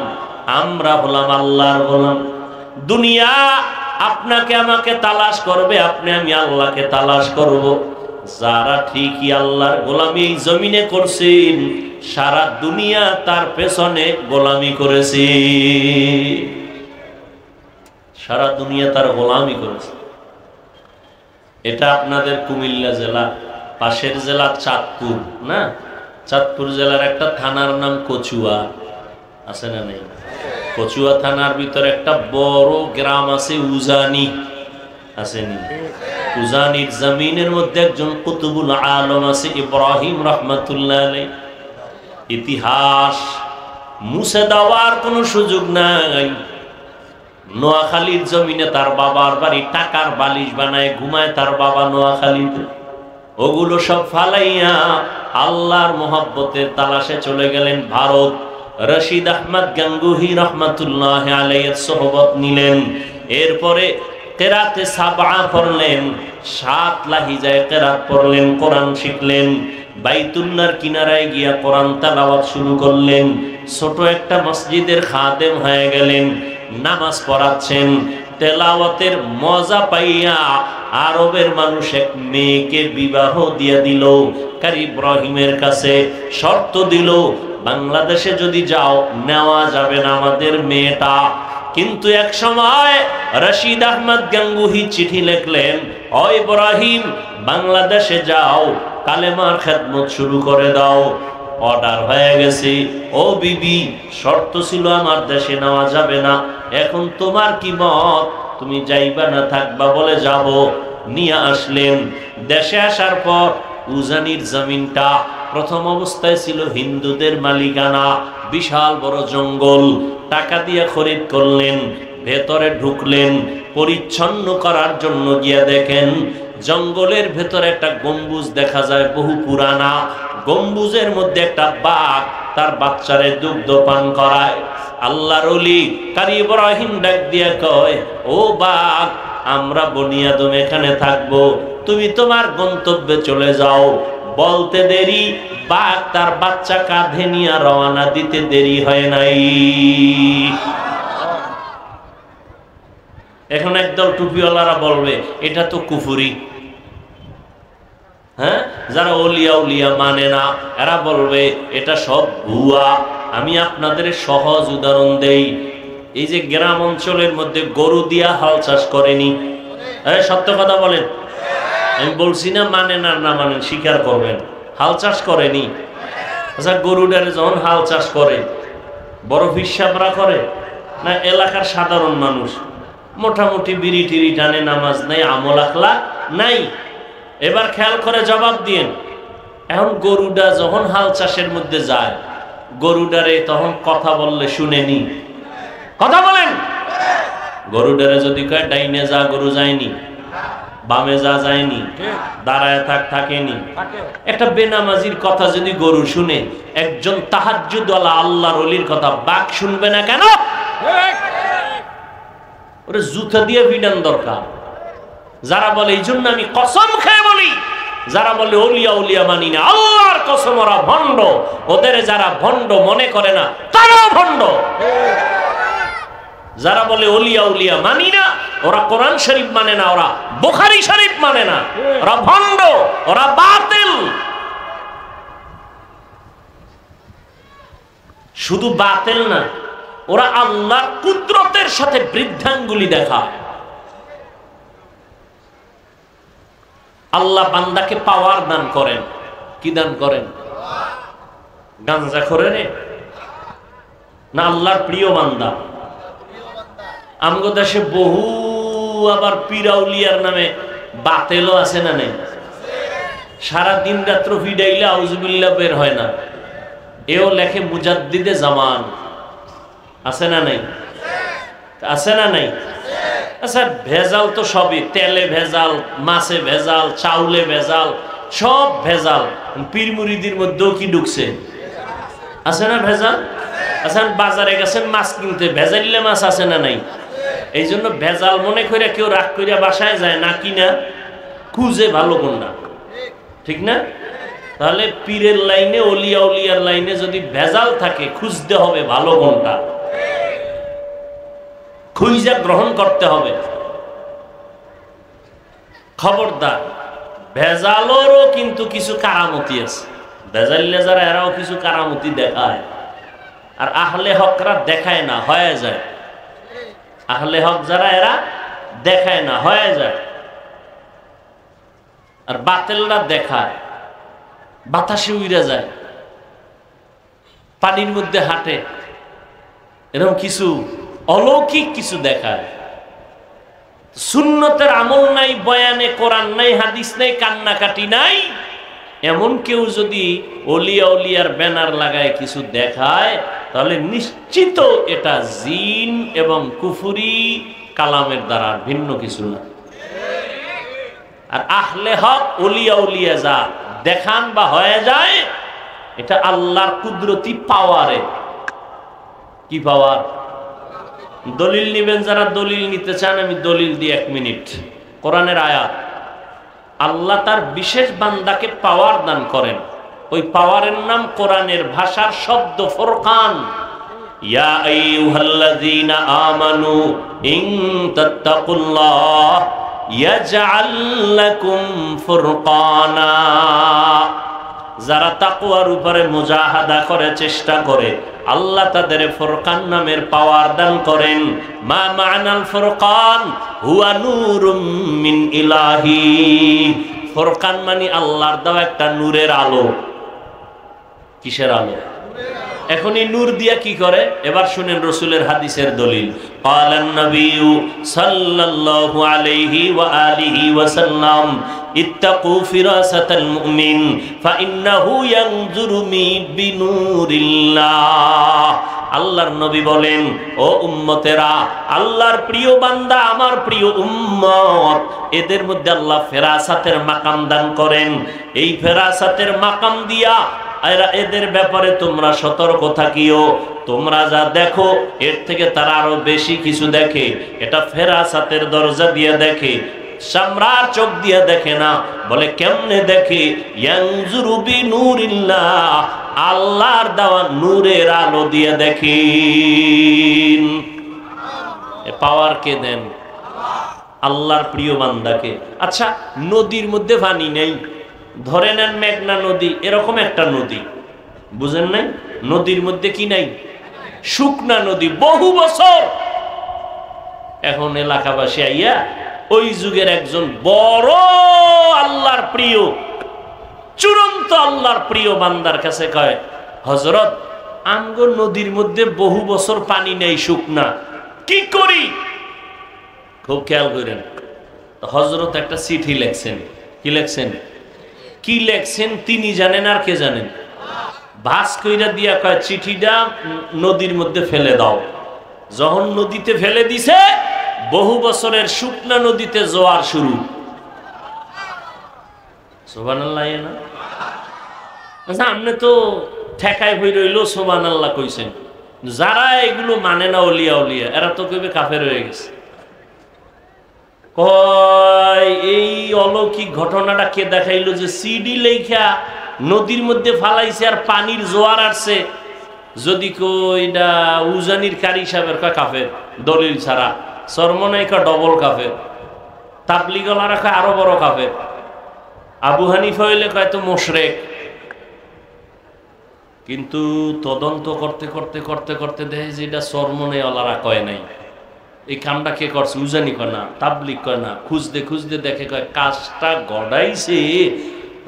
আমরা হলাম আল্লাহর গোলাম। দুনিয়া আপনাকে আমাকে তালাশ করবে, আপনি আমি আল্লাহকে তালাশ করব। যারা ঠিকই আল্লাহর গোলামি এই জমিনে করছেন, সারা দুনিয়া তার পেছনে গোলামি করেছে, সারা দুনিয়া তার গোলামি করেছে। এটা আপনাদের কুমিল্লা জেলা, পাশের জেলা চাঁদপুর না? চাঁদপুর জেলার একটা থানার নাম কচুয়া, আছে না নেই? কচুয়া থানার ভিতরে একটা বড় গ্রাম আছে উজানি, আসেনি? উজানির জমিনের মধ্যে একজন কুতুবুল আলম আছে ইব্রাহিম রহমাতুল্লাহ আলাইহি। ইতিহাস মুছে দেওয়ার কোনো সুযোগ নাই। নোয়াখালীর জমিনে তার বাবার বাড়ি, টাকার বালিশ বানায় ঘুমায় তার বাবা নোয়াখালীতে। ওগুলো সব ফালাইয়া আল্লাহর মোহাব্বতের তালাশে চলে গেলেন ভারত। রশিদ আহমদ গাঙ্গুহি রহমাতুল্লাহ আলাইহির সোহবত নিলেন। এরপরে কেরাতে সাবা পড়লেন, 7 লাহিজায় কেরাত পড়লেন, কোরআন শিখলেন। বাইতুল্লাহর কিনারায় গিয়া কোরআন তেলাওয়াত শুরু করলেন। ছোট একটা মসজিদের খাদেম হয়ে গেলেন, নামাজ পড়াচ্ছেন। তেলাওয়াতের মজা পাইয়া আরবের মানুষ এক মেয়েকে বিবাহ দিয়ে দিল। কারি ইব্রাহিমের কাছে শর্ত দিল, বাংলাদেশে যদি যাও নেওয়া যাবে না আমাদের মেয়েটা। কিন্তু এক সময় রশিদ আহমদ গাঙ্গুহি চিঠি লিখলেন, ও ইব্রাহিম বাংলাদেশে যাও, কালেমার খেদমত শুরু করে দাও। অর্ডার হয়ে গেছে। ও বিবি, শর্ত ছিল আমার দেশে নেওয়া যাবে না, এখন তোমার কি মত, তুমি যাইবা না থাকবা? বলে যাব। নিয়ে আসলেন। দেশে আসার পর উজানির জমিনটা প্রথম অবস্থায় ছিল হিন্দুদের মালিকানা, বিশাল বড় জঙ্গল। টাকা দিয়ে খরিদ করলেন, ভেতরে ঢুকলেন। পরিচ্ছন্ন করার জন্য গিয়ে দেখেন জঙ্গলের ভেতরে একটা গম্বুজ দেখা যায়, বহু পুরানা। গম্বুজের মধ্যে একটা বাঘ তার বাচ্চারে দুগ্ধ পান করায়। আল্লাহর ওলি কারি ইব্রাহিম ডাক দিয়ে কয়, ও বাঘ, আমরা বনি আদম এখানে থাকবো, তুমি তোমার গন্তব্যে চলে যাও। বলতে দেরি, বাঘ তার বাচ্চা কাঁধে নিয়ে রওনা দিতে দেরি হয় নাই। এখন একদল টুপিওয়ালারা বলবে এটা তো কুফরি। হ্যাঁ, যারা ওলিয়া উলিয়া মানে না এরা বলবে এটা সব ভুয়া। আমি আপনাদের সহজ উদাহরণ দেই। এই যে গ্রাম অঞ্চলের মধ্যে গরু দিয়া হাল চাষ করেনি, সত্য কথা বলেন, আমি বলছি না মানে না, না মানেন স্বীকার করবেন, হাল চাষ করেনি। আচ্ছা, গরুটারে যখন হাল চাষ করে বড় হিসাবরা করে না এলাকার সাধারণ মানুষ? মোটামুটি বিড়ি টিড়ি টানে, নামাজ নাই, আমল আখলাক নাই। এবার খেয়াল করে জবাব দিয়েন। এখন গরুটা যখন হাল চাষের মধ্যে যায়, গরুটারে তখন কথা বললে শুনেনি? কথা বলেন। গরুটারে যদি কয় ডাইনে যা, গরু যায়নি, বামে যা যায়নি, দাঁড়ায় থাকেনি। একটা বেনামাজির কথা যদি গরু শুনে, একজন তাহাজ্জুদওয়ালা আল্লাহর ওলির কথা বাঘ শুনবে না কেন? ওরে জুতা দিয়ে ভিডান দরকার। যারা বলে, এই জন্য আমি কসম খেয়ে বলি, যারা বলে ওলিয়া উলিয়া মানি না, আল্লাহর কসম ওরা ভণ্ড। ওদের যারা ভণ্ড মনে করে না, তারাও ভণ্ড। যারা বলে ওলিয়া উলিয়া মানি না, ওরা কোরআন শরীফ মানে না, ওরা বুখারী শরীফ মানে না, ওরা ভণ্ড, ওরা বাতিল। শুধু বাতিল না, ওরা আল্লাহর কুদরতের সাথে বৃদ্ধাঙ্গুলি দেখায়। আল্লাহ বান্দাকে পাওয়ার দান করেন। কি দান করেন? গাঞ্জা করে রে না আল্লাহর প্রিয় বান্দা? আমগো দেশে বহু আবার পিরাউলিয়ার নামে বাতেলও আছে না নেই? সারা দিন রাত্র ফিডাইলে আউযুবিল্লাহ বের হয় না। এও লেখে মুজাদ্দিদে জামান। আছে না নাই? আছে না নাই? আচ্ছা, ভেজাল তো সবই, তেলে ভেজাল, মাছে ভেজাল, চাউলে ভেজাল, সব ভেজাল। পীর মুরিদির মধ্যেও কি ঢুকছে? আছে না ভেজাল? আচ্ছা, বাজারে গেছেন মাছ কিনতে, ভেজাইলে মাছ আছে না নাই? এই জন্য ভেজাল মনে করে কেউ রাগ করে বাসায় যায় না, কিনা খুঁজে ভালো কোনটা, ঠিক না? তাহলে পীরের লাইনে, ওলিয়া উলিয়ার লাইনে যদি ভেজাল থাকে, খুঁজতে হবে ভালো কোনটা, খুঁজে গ্রহণ করতে হবে। খবরদার, ভেজালেরও কিন্তু কিছু কারামতি আছে। ভেজাইলে যারা, এরাও কিছু কারামতি দেখায়, আর আহলে হকরা দেখায় না, হয়ে যায়। আহলে হক যারা, এরা দেখায় না, হয়ে যায়। আর বাতিলরা দেখায়, বাতাসে উড়ে যায়, পানির মধ্যে হাঁটে, এরকম কিছু অলৌকিক কিছু দেখায়। সুন্নতের আমল নাই, বয়ানে কোরআন নাই, হাদিস নাই, কান্নাকাটি নাই, এমন কেউ যদি ওলিয়া উলিয়ার ব্যানার লাগায় কিছু দেখায়, তাহলে নিশ্চিত এটা জিন এবং কুফরি কালামের দ্বারা ভিন্ন কিছু না। আর আহলে হক ওলিয়া উলিয়া যা দেখান বা হয়ে যায়, এটা আল্লাহর কুদরতি পাওয়ারে। কি পাওয়ার? দলিল নিবেন যারা, দলিল নিতে চান, আমি দলিল দিই 1 মিনিট। কোরআনের আয়াত, আল্লাহ তার বিশেষ বান্দাকে পাওয়ার দান করেন। ওই পাওয়ারের নাম কোরআনের ভাষার শব্দ ফুরকান। ইয়া আইয়ুহাল্লাযীনা আমানু ইন তাত্তাকুল্লাহ ইয়াজআল লাকুম ফুরকানা। যারা তাকওয়ার উপরে মুজাহাদা করে, চেষ্টা করে, আল্লাহ তাদের ফুরকান নামের পাওয়ার দান করেন। মা মা'নাল ফুরকান হুয়া নূরুম মিন ইলাহি। ফুরকান মানে আল্লাহর দেওয়া একটা নূরের আলো। কিসের আলো? এখন এই নূর দিয়া কি করে? এবার শুনেন রাসূলের হাদিসের দলিল। ক্বালান নবিয়্যু সাল্লাল্লাহু আলাইহি ওয়া আলিহি ওয়া সাল্লাম ইত্তাকু ফিরাসাতাল মুমিন ফাইন্নাহু ইয়ানজুরু বিনূরিল্লাহ। আল্লাহর নবী বলেন, ও উম্মতেরা, আল্লাহর প্রিয় বান্দা, আমার প্রিয় উম্মত, এদের মধ্যে আল্লাহ ফেরাসাতের মাকাম দান করেন। এই ফেরাসাতের মাকাম দিয়া এদের ব্যাপারে তোমরা সতর্ক থাকিও। তোমরা যা দেখো এর থেকে তারা আরো বেশি কিছু দেখে। এটা ফেরাসাতের দরজা দিয়ে দেখে, সামরার চোখ দিয়ে দেখে না। বলে কেমনে দেখে? ইয়ানজুরু বিনূরিল্লাহ, আল্লাহর দেওয়া নূরের আলো দিয়ে দেখেন। পাওয়ার কে দেন? আল্লাহর প্রিয় বান্দাকে। আচ্ছা, নদীর মধ্যে পানি নেই, ধরে নেন মেঘনা নদী, এরকম একটা নদী, বুঝেন নাই? নদীর মধ্যে কি নাই? শুকনা নদী, বহু বছর। এখন এলাকাবাসী আইয়া ওই যুগের একজন বড় আল্লাহর প্রিয়, চূড়ান্ত আল্লাহর প্রিয় বান্দার কাছে কয়, হযরত, আমগো নদীর মধ্যে বহু বছর পানি নেই, শুকনা, কি করি? খুব খেয়াল করেন। হযরত একটা চিঠি লেখছেন। কি লেখছেন? কি লেখছেন তিনি জানেন, আর কে জানেন? ভাস কইরা দিয়া কয়, চিঠিটা নদীর মধ্যে ফেলে দাও। যখন নদীতে ফেলে দিছে, বহু বছরের শুকনা নদীতে জোয়ার শুরু। সুবহানাল্লাহ না? আচ্ছা, আপনি তো ঠেকায় হয়ে রইল সুবহানাল্লাহ কইছেন, যারা এগুলো মানে না ওলিয়া উলিয়া, এরা তো কইবে কাফের হয়ে গেছে। কয় এই অলৌকিক ঘটনাটা কে দেখাইলো যে সিডি লেখা নদীর মধ্যে ফালাইছে আর পানির জোয়ার আসছে? যদি কইটা উজানির কারি সাহেবের কয় কাফের দলিল ছাড়া, সরমনাইকা ডবল কাফের, তাবলিগলারা কয় আরো বড় কাফের, আবু হানিফা হইলে কয় তো মুশরিক। কিন্তু তদন্ত করতে করতে করতে করতে দেখে যে এটা সরমনাইওয়ালারা কয় নাই। এই কামটা কে করছে? উজানি কয় না, তাবলিগ কয় না, খুঁজতে খুঁজতে দেখে কয় কাজটা গড়াইছে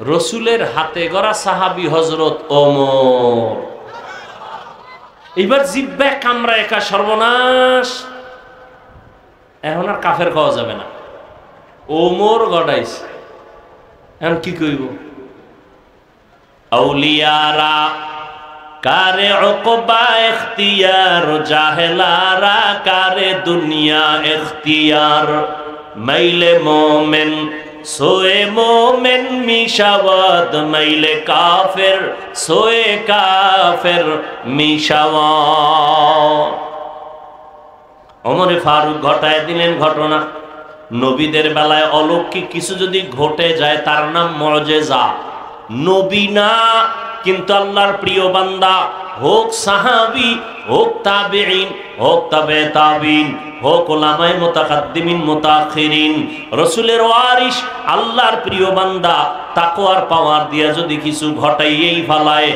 রসুলের হাতে গড়া সাহাবী হযরত ওমর। এবার জিব্বা কামরা একা সর্বনাশ, এখন আর কাফের খাওয়া যাবে না, ওমর গড়াইছে। এখন কি কইব? আউলিয়ারা কারে উকবা ইখতিয়ার, জাহেলারা কারে দুনিয়া ইখতিয়ার, মাইলে মোমেন সোয়ে মোমেন মিশাওয়াত, মাইলে কাফের সোয়ে কাফের মিশাওয়াত। ওমরে ফারুক ঘটায় দিলেন ঘটনা। নবীদের বেলায় অলৌকিক কিছু যদি ঘটে যায় তার নাম মুআজিজা। নবী না, কিন্তু আল্লাহর প্রিয় বান্দা, হোক সাহাবী, হোক তাবেঈন, হোক তাবে তাবিন, হোক উলামায়ে মুতাকাদ্দিমিন মুতাআখিরিন, রাসূলের ওয়ারিস, আল্লাহর প্রিয় বান্দা তাকওয়ার পাওয়ার দিয়া যদি কিছু ঘটাইয়েই ফেলায়,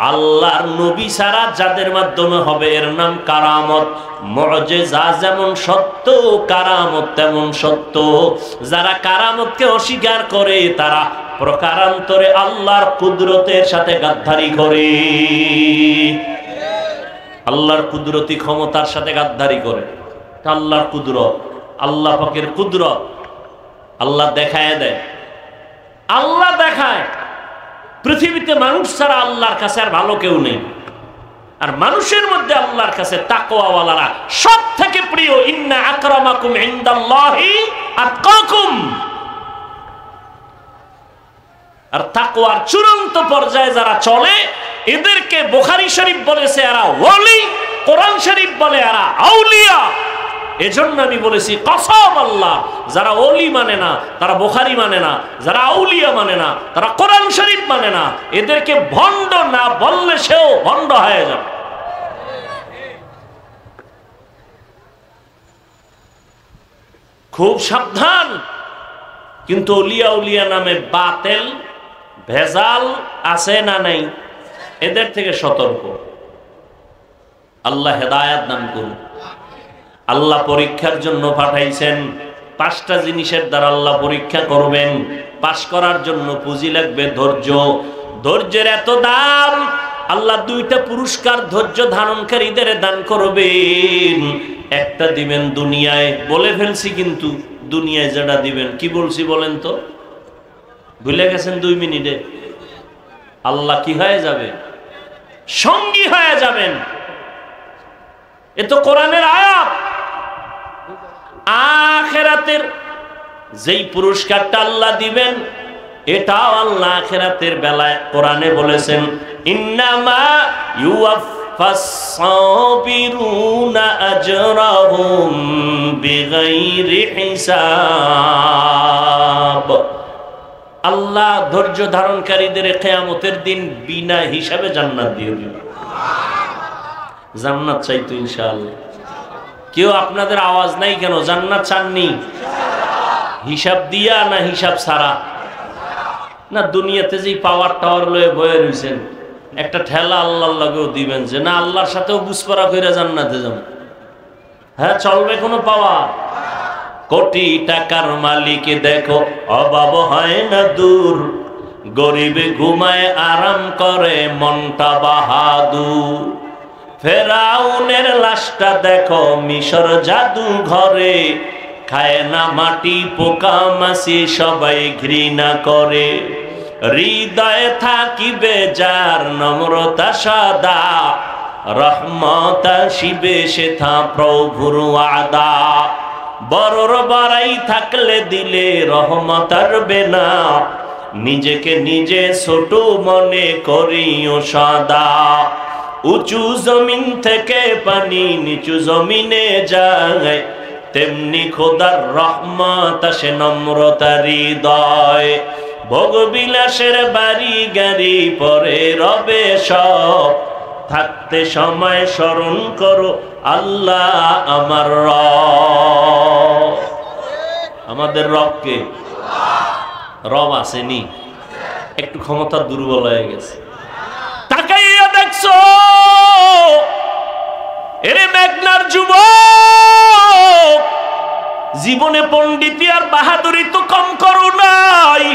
আল্লাহর নবী ছাড়া যাদের মাধ্যমে হবে এর নাম কারামত। মুআজিজা যেমন সত্য, কারামত তেমন সত্য। যারা কারামতকে অস্বীকার করে তারা প্রকারান্তরে আল্লাহর কুদরতের সাথে গাদ্দারি করে, আল্লাহর কুদরতি ক্ষমতার সাথে গাদ্দারি করে। আল্লাহর কুদরত, আল্লাহ পাকের কুদরত আল্লাহ দেখায় দেয়, আল্লাহ দেখায়। পৃথিবীতে মানুষ ছাড়া আল্লাহর কাছে আর ভালো কেউ নেই। আর মানুষের মধ্যে আল্লাহর কাছে তাকওয়াওয়ালারা সব থেকে প্রিয়। ইন্না আকরামাকুম ইনদাল্লাহি আতকাকুম। আর তাকওয়ার চূড়ান্ত পর্যায়ে যারা চলে এদেরকে বুখারী শরীফ বলেছে এরা ওলি, কোরআন শরীফ বলে এরা আউলিয়া। এজন্য আমি বলেছি কসম আল্লাহ, যারা ওলি মানে না, তারা বুখারী মানে না, যারা আউলিয়া মানে না, তারা কোরআন শরীফ মানে না, এদেরকে ভণ্ড না বললে সেও ভণ্ড হয়ে যাবে। খুব সাবধান। কিন্তু ওলিয়া উলিয়া নামে বাতেল ভেজাল আছে না নাই? এদের থেকে সতর্ক। আল্লাহ হেদায়েত দান করুন। আল্লাহ পরীক্ষার জন্য পাঠাইছেন। 5টা জিনিসের দ্বারা আল্লাহ পরীক্ষা করবেন। পাশ করার জন্য পুঁজি লাগবে ধৈর্য। ধৈর্যের এত দাম, আল্লাহ 2টা পুরস্কার ধৈর্য ধারণকারীদের দান করবেন। একটা দিবেন দুনিয়ায়, বলে ফেলছি কিন্তু দুনিয়ায় যেটা দিবেন কি বলছি বলেন তো? ভুলে গেছেন 2 মিনিটে? আল্লাহ কি হয়ে যাবে? সঙ্গী হয়ে যাবেন। এ তো কোরআনের আয়াত। আখিরাতের যেই পুরস্কারটা আল্লাহ দিবেন এটাও আল্লাহ আখিরাতের বেলায় কোরআনে বলেছেন, ইন্নামা ইউওয়াফাস সাবিরুনা আজরাহুম বিগাইরি হিসাব। আল্লাহ ধৈর্য ধারণকারীদের কিয়ামতের দিন বিনা হিসাবে জান্নাত দিয়ে দিবেন। জান্নাত চাইতো ইনশাআল্লাহ। কেউ আপনাদের আওয়াজ নাই কেন? জান্নাত চাননি? হিসাব দিয়া না হিসাব ছাড়া? না দুনিয়াতে যে পাওয়ার টাওয়ার লয়ে বয়ে রইছেন, একটা ঠেলা আল্লাহর লাগেও দিবেন যে না আল্লাহর সাথেও বুঝপড়া কইরা জান্নাতে যান। হ্যাঁ চলবে কোনো পাওয়ার? কোটি টাকার মালিক দেখো অভাব হয় না দূর, গরিবে ঘুমায় আরাম করে মনটা বাহাদুর। ফেরাউনের লাশটা দেখো মিশর জাদু ঘরে, খায় না মাটি পোকা মাছি সবাই ঘৃণা করে। হৃদয়ে থাকিবে যার নম্রতা সদা, রহমত আসিবে সেথা প্রভুর ওয়াদা। বড়র বাড়াই থাকলে দিলে রহমত আসবে না, নিজেকে নিজে ছোট মনে করিও সদা। উঁচু জমিন থেকে পানি নিচু জমিনে যায়, তেমনি খোদার রহমত আসে নম্রতার হৃদয়। ভোগবিলাসের বাড়ি গাড়ি পরে রবে সব, থাকতে সময় স্মরণ করো আল্লাহ আমার রব। আমাদের রবকে, রব আসেনি, একটু ক্ষমতা দুর্বল হয়ে গেছে। তাকাইয়া দেখছো এরে মেঘনার যুবক, জীবনে পণ্ডিতি আর বাহাদুরি তো কম করো নাই।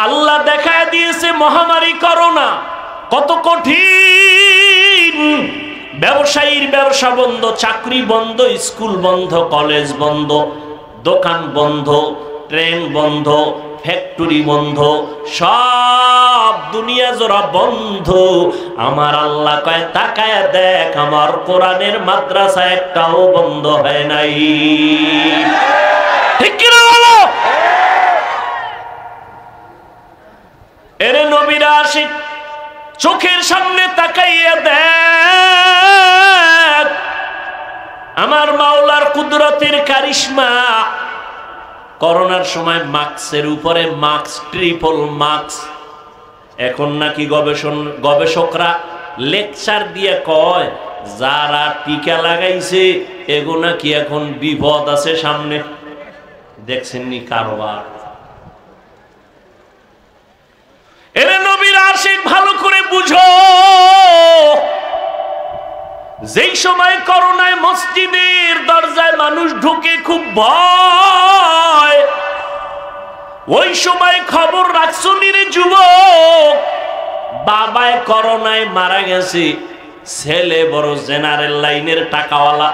আল্লাহ দেখায় দিয়েছে মহামারী করোনা কত কঠিন। ব্যবসায়ীর ব্যবসা বন্ধ, চাকরি বন্ধ, স্কুল বন্ধ, কলেজ বন্ধ, দোকান বন্ধ, ট্রেন বন্ধ, ফ্যাক্টরি বন্ধ, সব দুনিয়া জোড়া বন্ধ। আমার আল্লাহ কয় তাকায় দেখ, আমার কোরআনের মাদ্রাসা একটাও বন্ধ হয় নাই। ঠিক কি না বলো? এরে নবীরা আশিক, চোখের সামনে তাকাইয়া দেখ আমার মাওলার কুদরতের কারিশমা। করোনার সময় মাস্কের উপরে মাস্ক, ট্রিপল মাস্ক। এখন নাকি গবেষকরা লেকচার দিয়ে কয় যারা টিকা লাগাইছে এগো নাকি এখন বিপদ আছে সামনে। দেখছেননি কারবার? এরে নবীর আশিক, ভালো করে বুঝো, যেই সময় করোনায় মসজিদের দরজায় মানুষ ঢুকে খুব ভয়, ওই সময় খবর রাখছো নিরে যুবক, বাবায় করোনায় মারা গেছে, ছেলে বড় জেনারেল লাইনের টাকাওয়ালা,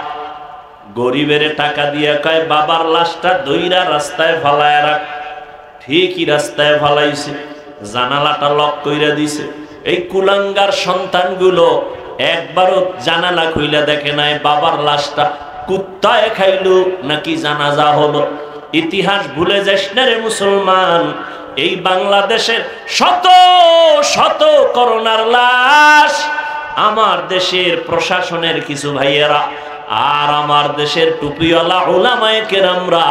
গরিবের টাকা দিয়ে কয় বাবার লাশটা দইরা রাস্তায় ফালায় রাখ। ঠিকই রাস্তায় ফালাইছে, জানালাটা লক কইরা দিছে। এই কুলাঙ্গার সন্তানগুলো একবারও জানালা খুইলা দেখে নাই বাবার লাশটা কুত্তায় খাইলো নাকি জানাজা হলো। ইতিহাস ভুলে যাস না রে মুসলমান। এই বাংলাদেশের শত শত করোনার লাশ আমার দেশের প্রশাসনের কিছু ভাইয়েরা আর আমার দেশের টুপিওয়ালা উলামায়ে কেরামরা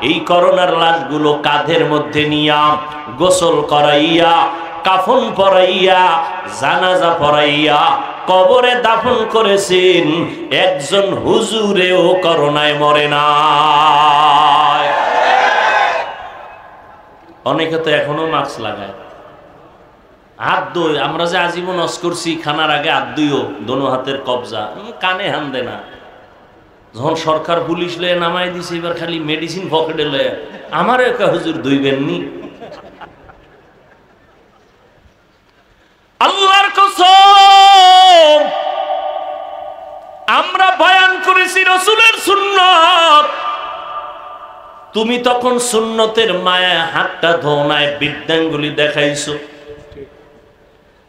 এই করোনার লাশগুলো কাঁধের মধ্যে নিয়া গোসল করাইয়া, কাফন পরাইয়া, জানাজা পরাইয়া কবরে দাফন করেছেন। একজন হুজুরেও করোনায় মরে না। অনেকে তো এখনো মাস্ক লাগায়। হাত ধুই, আমরা যে আজীবন অস করছি খানার আগে হাত ধুইও, দোনো হাতের কবজা, কানে হান দে না। যখন সরকার পুলিশ লয়ে নামাই দিছে, এবার খালি মেডিসিন পকেটে লয়ে আমার একা হুজুর ধুইবেননি। আল্লাহর কসম, আমরা বয়ান করেছি রাসূলের সুন্নাত, তুমি তখন সুন্নতের মায়া হাতটা ধোনায় বিদ্যাঙ্গুলি দেখাইছো।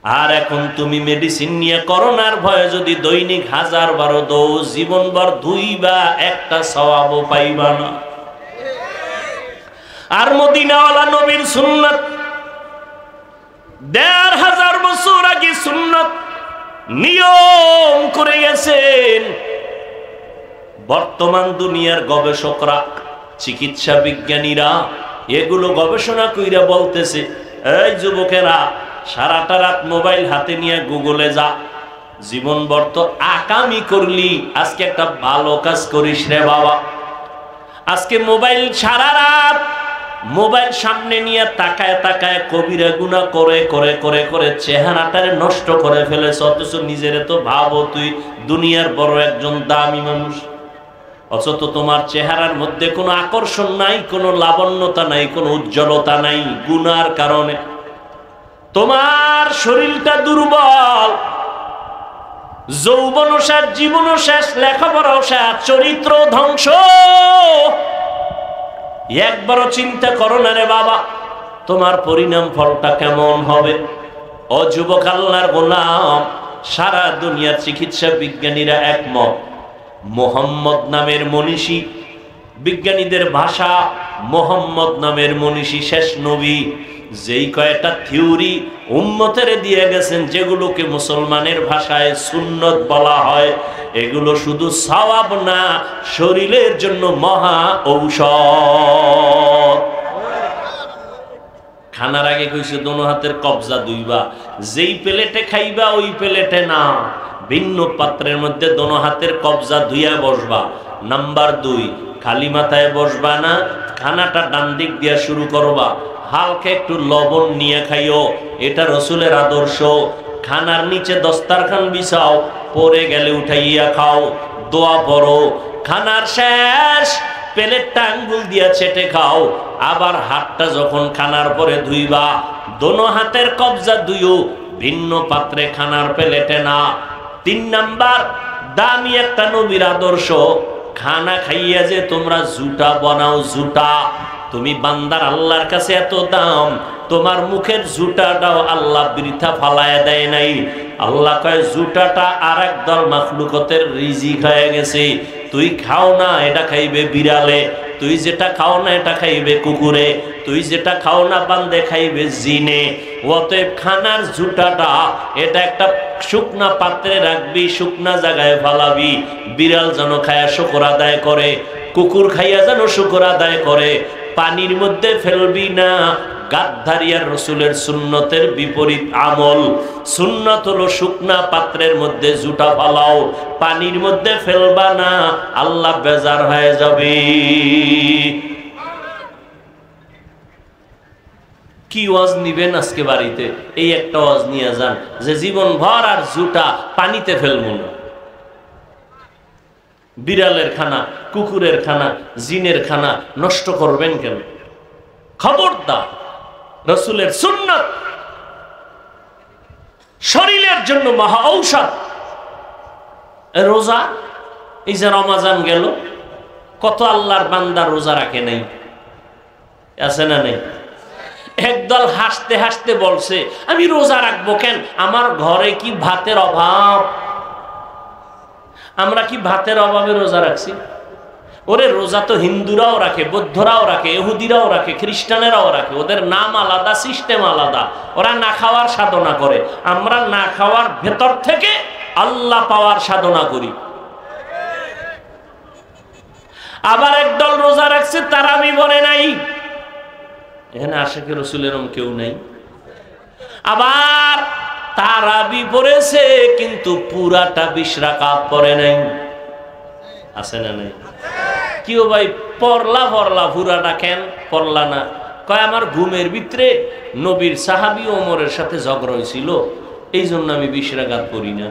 আর এখন তুমি মেডিসিন নিয়ে করোনার ভয়ে যদি দৈনিক 1000-12 ডোজ জীবনভর ধুইবা, একটা সওয়াবও পাইবা না। আর মদিনাওয়ালা নবীর সুন্নাত 1500 বছর আগে সুন্নাত নিয়ম করে গেছেন। বর্তমান দুনিয়ার গবেষকরা, চিকিৎসা বিজ্ঞানীরা এগুলো গবেষণা কইরা বলতেছে, এই যুবকেরা সারাটা রাত মোবাইল হাতে নিয়ে গুগলে যা, জীবনভর তো আকামি করলি, আজকে একটা ভালো কাজ করিস রে বাবা। আজকে মোবাইল সারা রাত মোবাইল সামনে নিয়ে তাকায় তাকায় কবিরা গুনাহ করে করে করে করে চেহারাটারে নষ্ট করে ফেলেছ। অথচ নিজেরে তো ভাবো তুই দুনিয়ার বড় একজন দামি মানুষ, অথচ তোমার চেহারার মধ্যে কোনো আকর্ষণ নাই, কোনো লাবণ্যতা নাই, কোনো উজ্জ্বলতা নাই। গুনার কারণে তোমার শরীরটা দুর্বল, যৌবনও শেষ, জীবনও শেষ, লেখাপড়াও শেষ, চরিত্র ধ্বংস। একবারও চিন্তা করো না রে বাবা, তোমার পরিণাম ফলটা কেমন হবে। ও যুবক আল্লাহর গোলাম, সারা দুনিয়ার চিকিৎসা বিজ্ঞানীরা একমত, মুহাম্মদ নামের মনীষী বিজ্ঞানীদের ভাষা, মোহাম্মদ নামের মনীষী শেষ নবী যেই কয়টা থিওরি উম্মতের দিয়ে গেছেন, যেগুলোকে মুসলমানের ভাষায় সুন্নত বলা হয়, এগুলো শুধু সওয়াব না, শরীরের জন্য মহা ঔষধ। খানার আগে কইছে দোনো হাতের কবজা দুইবা, যেই প্লেটে খাইবা ওই প্লেটে না, ভিন্ন পাত্রের মধ্যে দোনো হাতের কবজা ধুইয়া বসবা। নাম্বার 2, খালি মাথায় বসবা না, খানাটা ডান দিক দিয়া শুরু করবা, হালকা একটু লবণ নিয়ে খাইও, এটা রসুলের আদর্শ। খানার নিচে দস্তারখান বিছাও, পরে গেলে উঠাইয়া খাও, দোয়া পড়ো। খানার শেষ প্লেটটা আঙ্গুল দিয়া চেটে খাও, আবার হাতটা যখন খানার পরে ধুইবা, দোনো হাতের কবজা ধুইও, ভিন্ন পাত্রে, খানার প্লেটে না। 3 নাম্বার দামি একটা নবীর আদর্শ, খানা খাইয়া যে তোমরা জুটা বানাও, জুটা। তুমি বান্দার আল্লাহর কাছে এত দাম, তোমার মুখের জুটাটাও আল্লাহ বৃথা ফালায় দেয় নাই। আল্লাহ কয় জুটাটা আর একদল মাখলুকতের রিজিক হয়ে গেছে, তুই খাও না, এটা খাইবে বিড়ালে, তুই যেটা খাও না এটা খাইবে কুকুরে, তুই যেটা খাও না বান্দে খাইবে জিনে। অতএব খানার জুটাটা এটা একটা শুকনা পাত্রে রাখবি, শুকনা জায়গায় ফালাবি, বিড়াল যেন খায়া শুকর আদায় করে, কুকুর খাইয়া যেন শুকর আদায় করে। পানির মধ্যে ফেলবি না, গাদ্দারিয়ার রসুলের সুন্নতের বিপরীত আমল। সুন্নত হলো শুকনা পাত্রের মধ্যে জুটা ফালাও, পানির মধ্যে ফেলবা না, আল্লাহ বেজার হয়ে যাবে। কি ওয়াজ নিবেন আজকে বাড়িতে? এই একটা ওয়াজ নিয়ে যান যে জীবন ভর আর জুটা পানিতে ফেলবো না। বিড়ালের খানা, কুকুরের খানা, জিনের খানা নষ্ট করবেন কেন? খবরদার, রসুলের সুন্নাত শরীরের জন্য মহা ঔষধ। রোজা, এই যে রমাজান গেল, কত আল্লাহর বান্দা রোজা রাখে নাই, আছে না নেই? একদল হাসতে হাসতে বলছে আমি রোজা রাখবো কেন, আমার ঘরে কি ভাতের অভাব? আমরা কি ভাতের অভাবে রোজা রাখছি? ওরে রোজা তো হিন্দুরাও রাখে, বৌদ্ধরাও রাখে, ইহুদিরাও রাখে, খ্রিস্টানেরাও রাখে, ওদের নাম আলাদা, সিস্টেম আলাদা, ওরা না খাওয়ার সাধনা করে, আমরা না খাওয়ার ভেতর থেকে আল্লাহ পাওয়ার সাধনা করি। আবার একদল রোজা রাখছে তারাবি বলে নাই, এখানে আশিকে রসুলের কেউ নাই। আবার তারাবি পড়েছে কিন্তু পুরাটা 20 রাকাত পড়ে নাই, আছে না নাই? কেউ ভাই পড়লা পুরাটা কেন পড়লা না? কয় আমার ঘুমের ভিতরে নবীর সাহাবী ওমরের সাথে ঝগড়া হয়েছিল, এই জন্য আমি 20 রাকাত পড়ি না।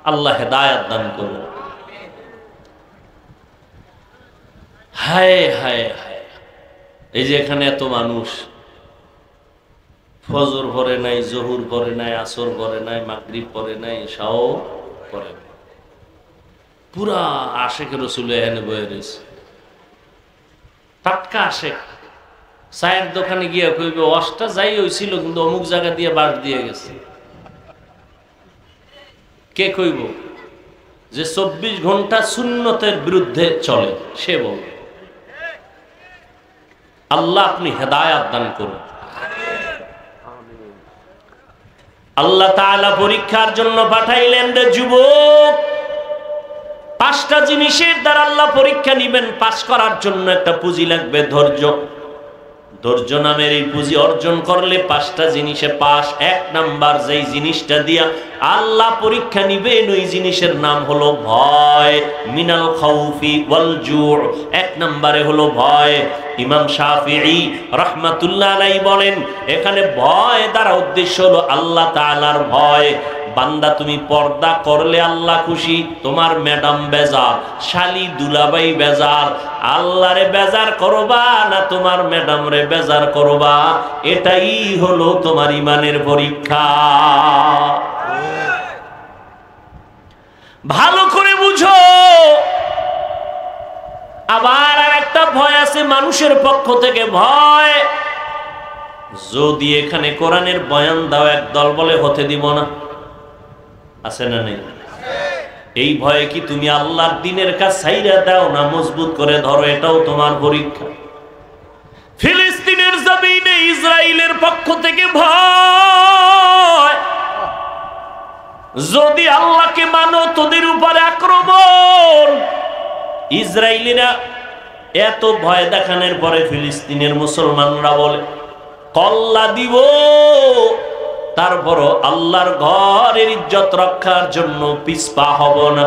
আল্লাহ হেদায়েত দান করুন। হায় হায় হায়, এই যে এখানে এত মানুষ ফজর পড়ে নাই, জহুর পড়ে নাই, আসর পড়ে নাই, মাগরিব পড়ে নাই, এশাও পড়ে নাই, পুরা আশেক রসুল এখানে বয়ে রয়েছে। টাটকা আশেক চায়ের দোকানে গিয়ে কইবে ওয়াজটা যাই হয়েছিল কিন্তু অমুক জায়গা দিয়ে বাস দিয়ে গেছে। কে কইব? যে 24 ঘন্টা সুন্নতের বিরুদ্ধে চলে, সে বল। আল্লাহ আপনি হেদায়েত দান করুন। আল্লাহ তাআলা পরীক্ষার জন্য পাঠাইলেন রে যুবক, 5টা জিনিসের দ্বারা আল্লাহ পরীক্ষা নিবেন। পাস করার জন্য একটা পুঁজি লাগবে, ধৈর্য। ধৈর্য নামের এই পুঁজি অর্জন করলে 5টা জিনিসে পাস। 1 নাম্বার যেই জিনিসটা দিয়া আল্লাহ পরীক্ষা নিবেন ওই জিনিসের নাম হলো ভয়। মিনাল খাউফি ওয়াল জু', 1 নম্বরে হলো ভয়। ইমাম শাফিঈ রাহমাতুল্লাহ আলাইহি বলেন এখানে ভয় দ্বারা উদ্দেশ্য হলো আল্লাহ তাআলার ভয়। বান্দা তুমি পর্দা করলে আল্লাহ খুশি, তোমার ম্যাডাম বেজার, শালি দুলাভাই বেজার, আল্লাহরে বেজার করবা না তোমার ম্যাডাম রে বেজার করবা, এটাই হলো তোমার ইমানের পরীক্ষা। ভালো করে বুঝো। আবার আর একটা ভয় আছে মানুষের পক্ষ থেকে, ভয় যদি এখানে কোরআনের বয়ান দাও একদল বলে হতে দিব না, আছে না নেই? এই ভয়ে কি তুমি আল্লাহর দ্বীনের কাজ ছাইরা দাও না মজবুত করে ধরো? এটাও তোমার পরীক্ষা। ফিলিস্তিনের জমিনে ইসরায়েলের পক্ষ থেকে ভয়, যদি আল্লাহকে মানো তোদের উপরে আক্রমণ। ইসরায়েলিরা এত ভয় দেখানোর পরে ফিলিস্তিনের মুসলমানরা বলে কল্লা দিব, তারপরও আল্লাহর ঘরের ইজ্জত রক্ষার জন্য পিছপা হব না।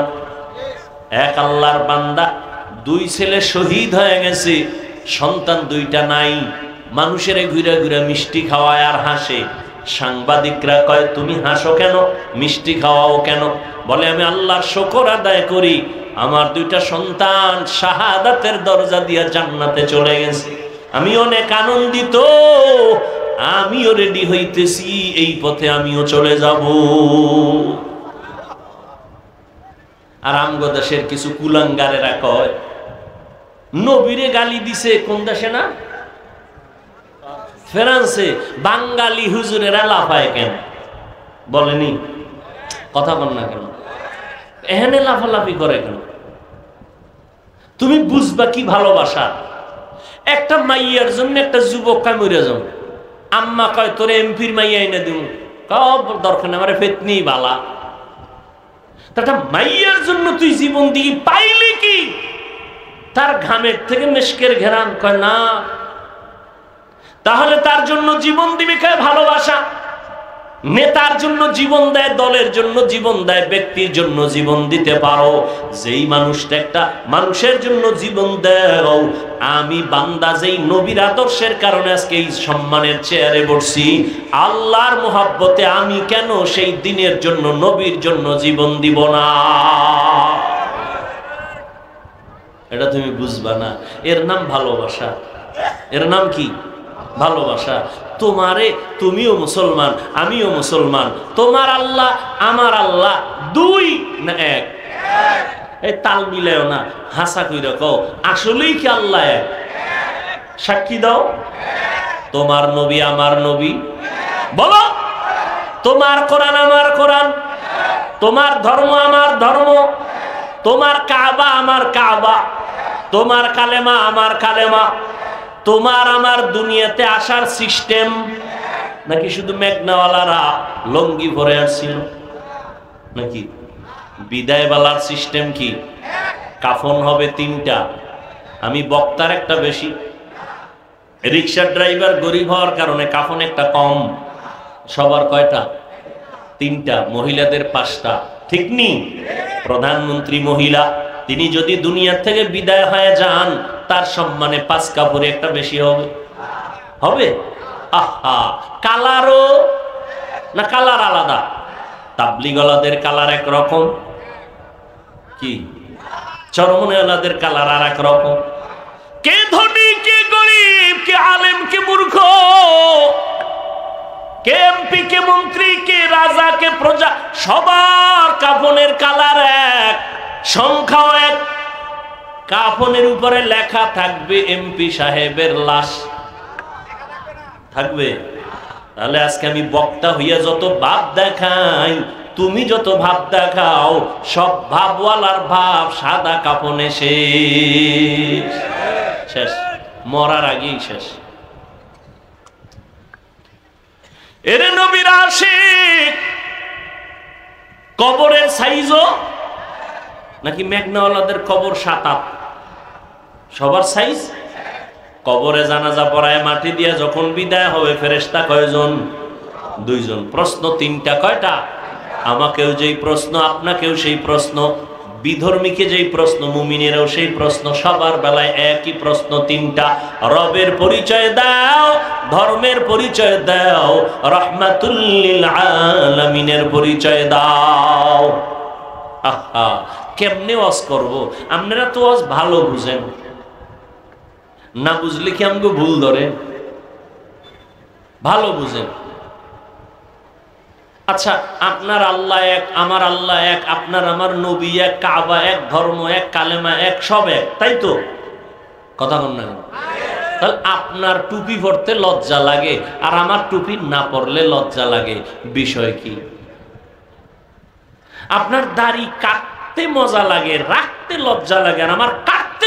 এক আল্লাহর বান্দা, 2 ছেলে শহীদ হয়ে গেছে, সন্তান 2টা নাই। মানুষের ঘুরে ঘুরে মিষ্টি খাওয়ায় আর হাসে। সাংবাদিকরা কয় তুমি হাসো কেন, মিষ্টি খাওয়াও কেন? বলে আমি আল্লাহর শুকর আদায় করি, আমার 2টা সন্তান শাহাদাতের দরজা দিয়ে জান্নাতে চলে গেছে। আমি অনেক আনন্দিত, আমিও রেডি হইতেছি, এই পথে আমিও চলে যাব। আর আমগো দেশের কিছু কুলাঙ্গারেরা কয় নবীরে গালি দিছে কোন দেশে না, ফ্রান্সে। বাঙালি হুজুরেরা লাফায় কেন বলেনি? কথা বল না কেন? এখানে লাফালাফি করে কেন? তুমি বুঝবা কি ভালোবাসা? একটা মাইয়ার জন্য একটা যুবক কামড়ে যাও, আম্মা কয় তোরে এমপির মাইয়া এনে দিব, দরকার নেই, আমার ফেতনি বালা। একটা মাইয়ার জন্য তুই জীবন দিয়ে পাইলি কি? তার ঘামের থেকে মেশকের ঘেরান, কয় না। তাহলে তার জন্য জীবন দিবি কয় ভালোবাসা। নেতার জন্য জীবন দেয়, দলের জন্য জীবন দেয়, ব্যক্তির জন্য জীবন দিতে পারো। যেই মানুষটা একটা মানুষের জন্য জীবন দেও, আমি বান্দা যেই নবীর আদর্শের কারণে আজকে এই সম্মানের চেয়ারে বসছি, আল্লাহর মোহাব্বতে আমি কেন সেই দিনের জন্য নবীর জন্য জীবন দিব না? এটা তুমি বুঝবা না। এর নাম ভালোবাসা। এর নাম কি? ভালোবাসা। তোমারে, তুমিও মুসলমান, আমিও মুসলমান। তোমার আল্লাহ আমার আল্লাহ 2 না 1? এই তাল মিলেও না, হাসা কইরা কও আসলেই কি আল্লাহ 1? সাক্ষী দাও। তোমার নবী আমার নবী, বলো। তোমার কোরআন আমার কোরআন, তোমার ধর্ম আমার ধর্ম, তোমার কাবা আমার কাবা, তোমার কালেমা আমার কালেমা। তোমার আমার দুনিয়াতে আসার সিস্টেম নাকি শুধু মেঘনাওয়ালারা লঙ্গি ভরে আসছিল নাকি? বিদায় বেলার সিস্টেম কি? কাফন হবে 3টা, আমি বক্তার একটা বেশি, রিক্সার ড্রাইভার গরিব হওয়ার কারণে কাফন একটা কম। সবার কয়টা? 3টা। মহিলাদের 5টা, ঠিক নি? প্রধানমন্ত্রী মহিলা, তিনি যদি দুনিয়ার থেকে বিদায় হয়ে যান, তার সম্মানে 5 কাপড়ে একটা বেশি হবে। হবে? আহা, কালারও না কালার আলাদা? তাবলিগওয়ালাদের কালার একরকম, কি চরমনেওয়ালাদের কালার আর এক রকম। কে ধনী কে গরিব, কে আলেম কে মূর্খ, কে এমপি কে মন্ত্রী, কে রাজা কে প্রজা, সবার কাফনের কালার এক, সংখ্যাও এক। কাফনের উপরে লেখা থাকবে এমপি সাহেবের লাশ, থাকবে। তাহলে আজকে আমি বক্তা হইয়া যত ভাব দেখাই, তুমি যত ভাব দেখাও, সব ভাবওয়ালার ভাব সাদা কাফনে শেষ, মরার আগেই শেষ। এরে নবীর আশিক, কবরের সাইজও নাকি মেঘনাওয়ালাদের কবর 7-8? সবার সাইজ। কবরে জানাজা পড়ায় মাটি দিয়ে যখন বিদায় হবে, ফেরেশতা কয়জন? 2 জন। প্রশ্ন 3টা, কয়টা? আমাকেও যেই প্রশ্ন, আপনাকেও সেই প্রশ্ন, বিধর্মীকে যেই প্রশ্ন, মুমিনেরও সেই প্রশ্ন, সবার বেলায় একই প্রশ্ন 3টা। রবের পরিচয় দাও, ধর্মের পরিচয় দাও, রাহমাতুল লিল আলামিনের পরিচয় দাও। আহা, কেমনে ওয়াজ করব? আপনারা তো ওয়াজ ভালো বুঝেন, না বুঝলে কি আমাকে ভুল ধরে? ভালো বুঝেন। আচ্ছা, আপনার আল্লাহ এক, আমার আল্লাহ এক, আপনার আমার নবী এক, কাবা এক, ধর্ম এক, কালেমা এক, সব এক, তাই তো? কথা বল না? তাহলে আপনার টুপি পরতে লজ্জা লাগে আর আমার টুপি না পরলে লজ্জা লাগে, বিষয় কি? আপনার দাড়ি কাটতে মজা লাগে, রাখতে লজ্জা লাগে, আর আমার কাটতে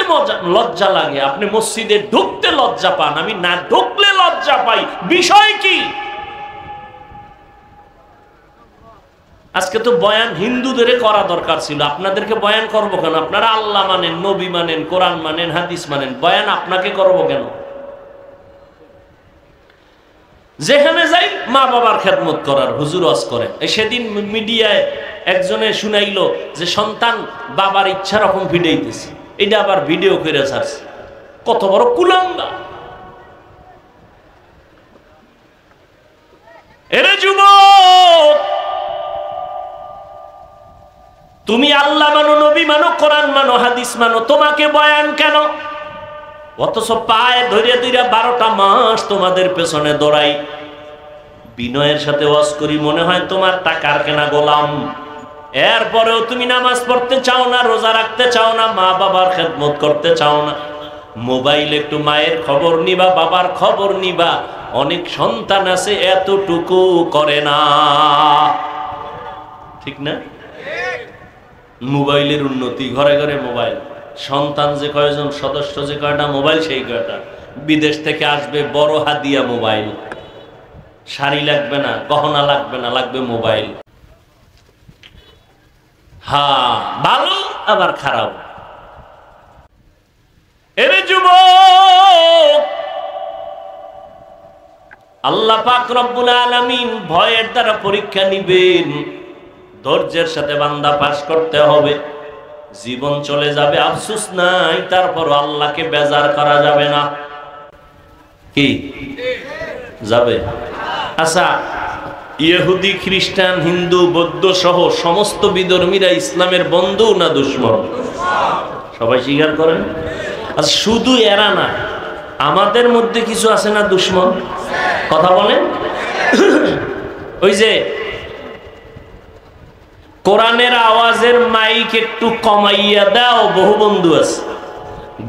লজ্জা লাগে। আপনি মসজিদে ঢুকতে লজ্জা পান, আমি না ঢুকলে লজ্জা পাই। বিষয় কি? আজকে তো বয়ান হিন্দুদের করা দরকার ছিল, আপনাদেরকে বয়ান করবো কেন? আপনারা আল্লাহ মানেন, নবী মানেন, কোরআন মানেন, হাদিস মানেন, বয়ান আপনাকে করবো কেন? যেখানে যাই মা বাবার খেদমত করার হুজুর ওয়াজ করেন। সেদিন মিডিয়ায় একজনে শুনাইলো যে সন্তান বাবার ইচ্ছা রকম ভিডিওতেছে, এটা আবার ভিডিও করে ছাড়ছে। কত বড় কুলাঙ্গা! এরে যুবক, তুমি আল্লাহ মানো, নবী মানো, কোরআন মানো, হাদিস মানো, তোমাকে বয়ান কেন? অথচ পায়ে ধরে ধরে 12টা মাস তোমাদের পেছনে দৌড়াই, বিনয়ের সাথে ওয়াজ করি, মনে হয় তোমার টাকার কেনা গোলাম। এরপরেও তুমি নামাজ পড়তে চাও না, রোজা রাখতে চাও না, মা বাবার খেদমত করতে চাও না। মোবাইল একটু মায়ের খবর নিবা, বাবার খবর নিবা। অনেক সন্তান আছে এতটুকু করে না, ঠিক না? মোবাইলের উন্নতি, ঘরে ঘরে মোবাইল। সন্তান যে কয়জন, সদস্য যে কয়টা, মোবাইল সেই কয়টা। বিদেশ থেকে আসবে বড় হাদিয়া মোবাইল। শাড়ি লাগবে না, গহনা লাগবে না, লাগবে মোবাইল। হ্যাঁ, ভালো আবার খারাপ। এরে যুবক, আল্লাহ পাক রব্বুল আলামিন ভয়ের দ্বারা পরীক্ষা নিবেন। ধৈর্যের সাথে বান্দা পাস করতে হবে। জীবন চলে যাবে, আফসোস নাই, তারপর আল্লাহকে বেজার করা যাবে না। কি যাবে? আচ্ছা, ইহুদি, খ্রিস্টান, হিন্দু, বৌদ্ধ সহ সমস্ত বিধর্মীরা ইসলামের বন্ধু না দুশমন? সবাই স্বীকার করেন। আচ্ছা, শুধু এরা না, আমাদের মধ্যে কিছু আছে না দুশমন? কথা বলেন। ওই যে কোরআনের আওয়াজের মাইক একটু কমাইয়া দাও, বহু বন্ধু আছে।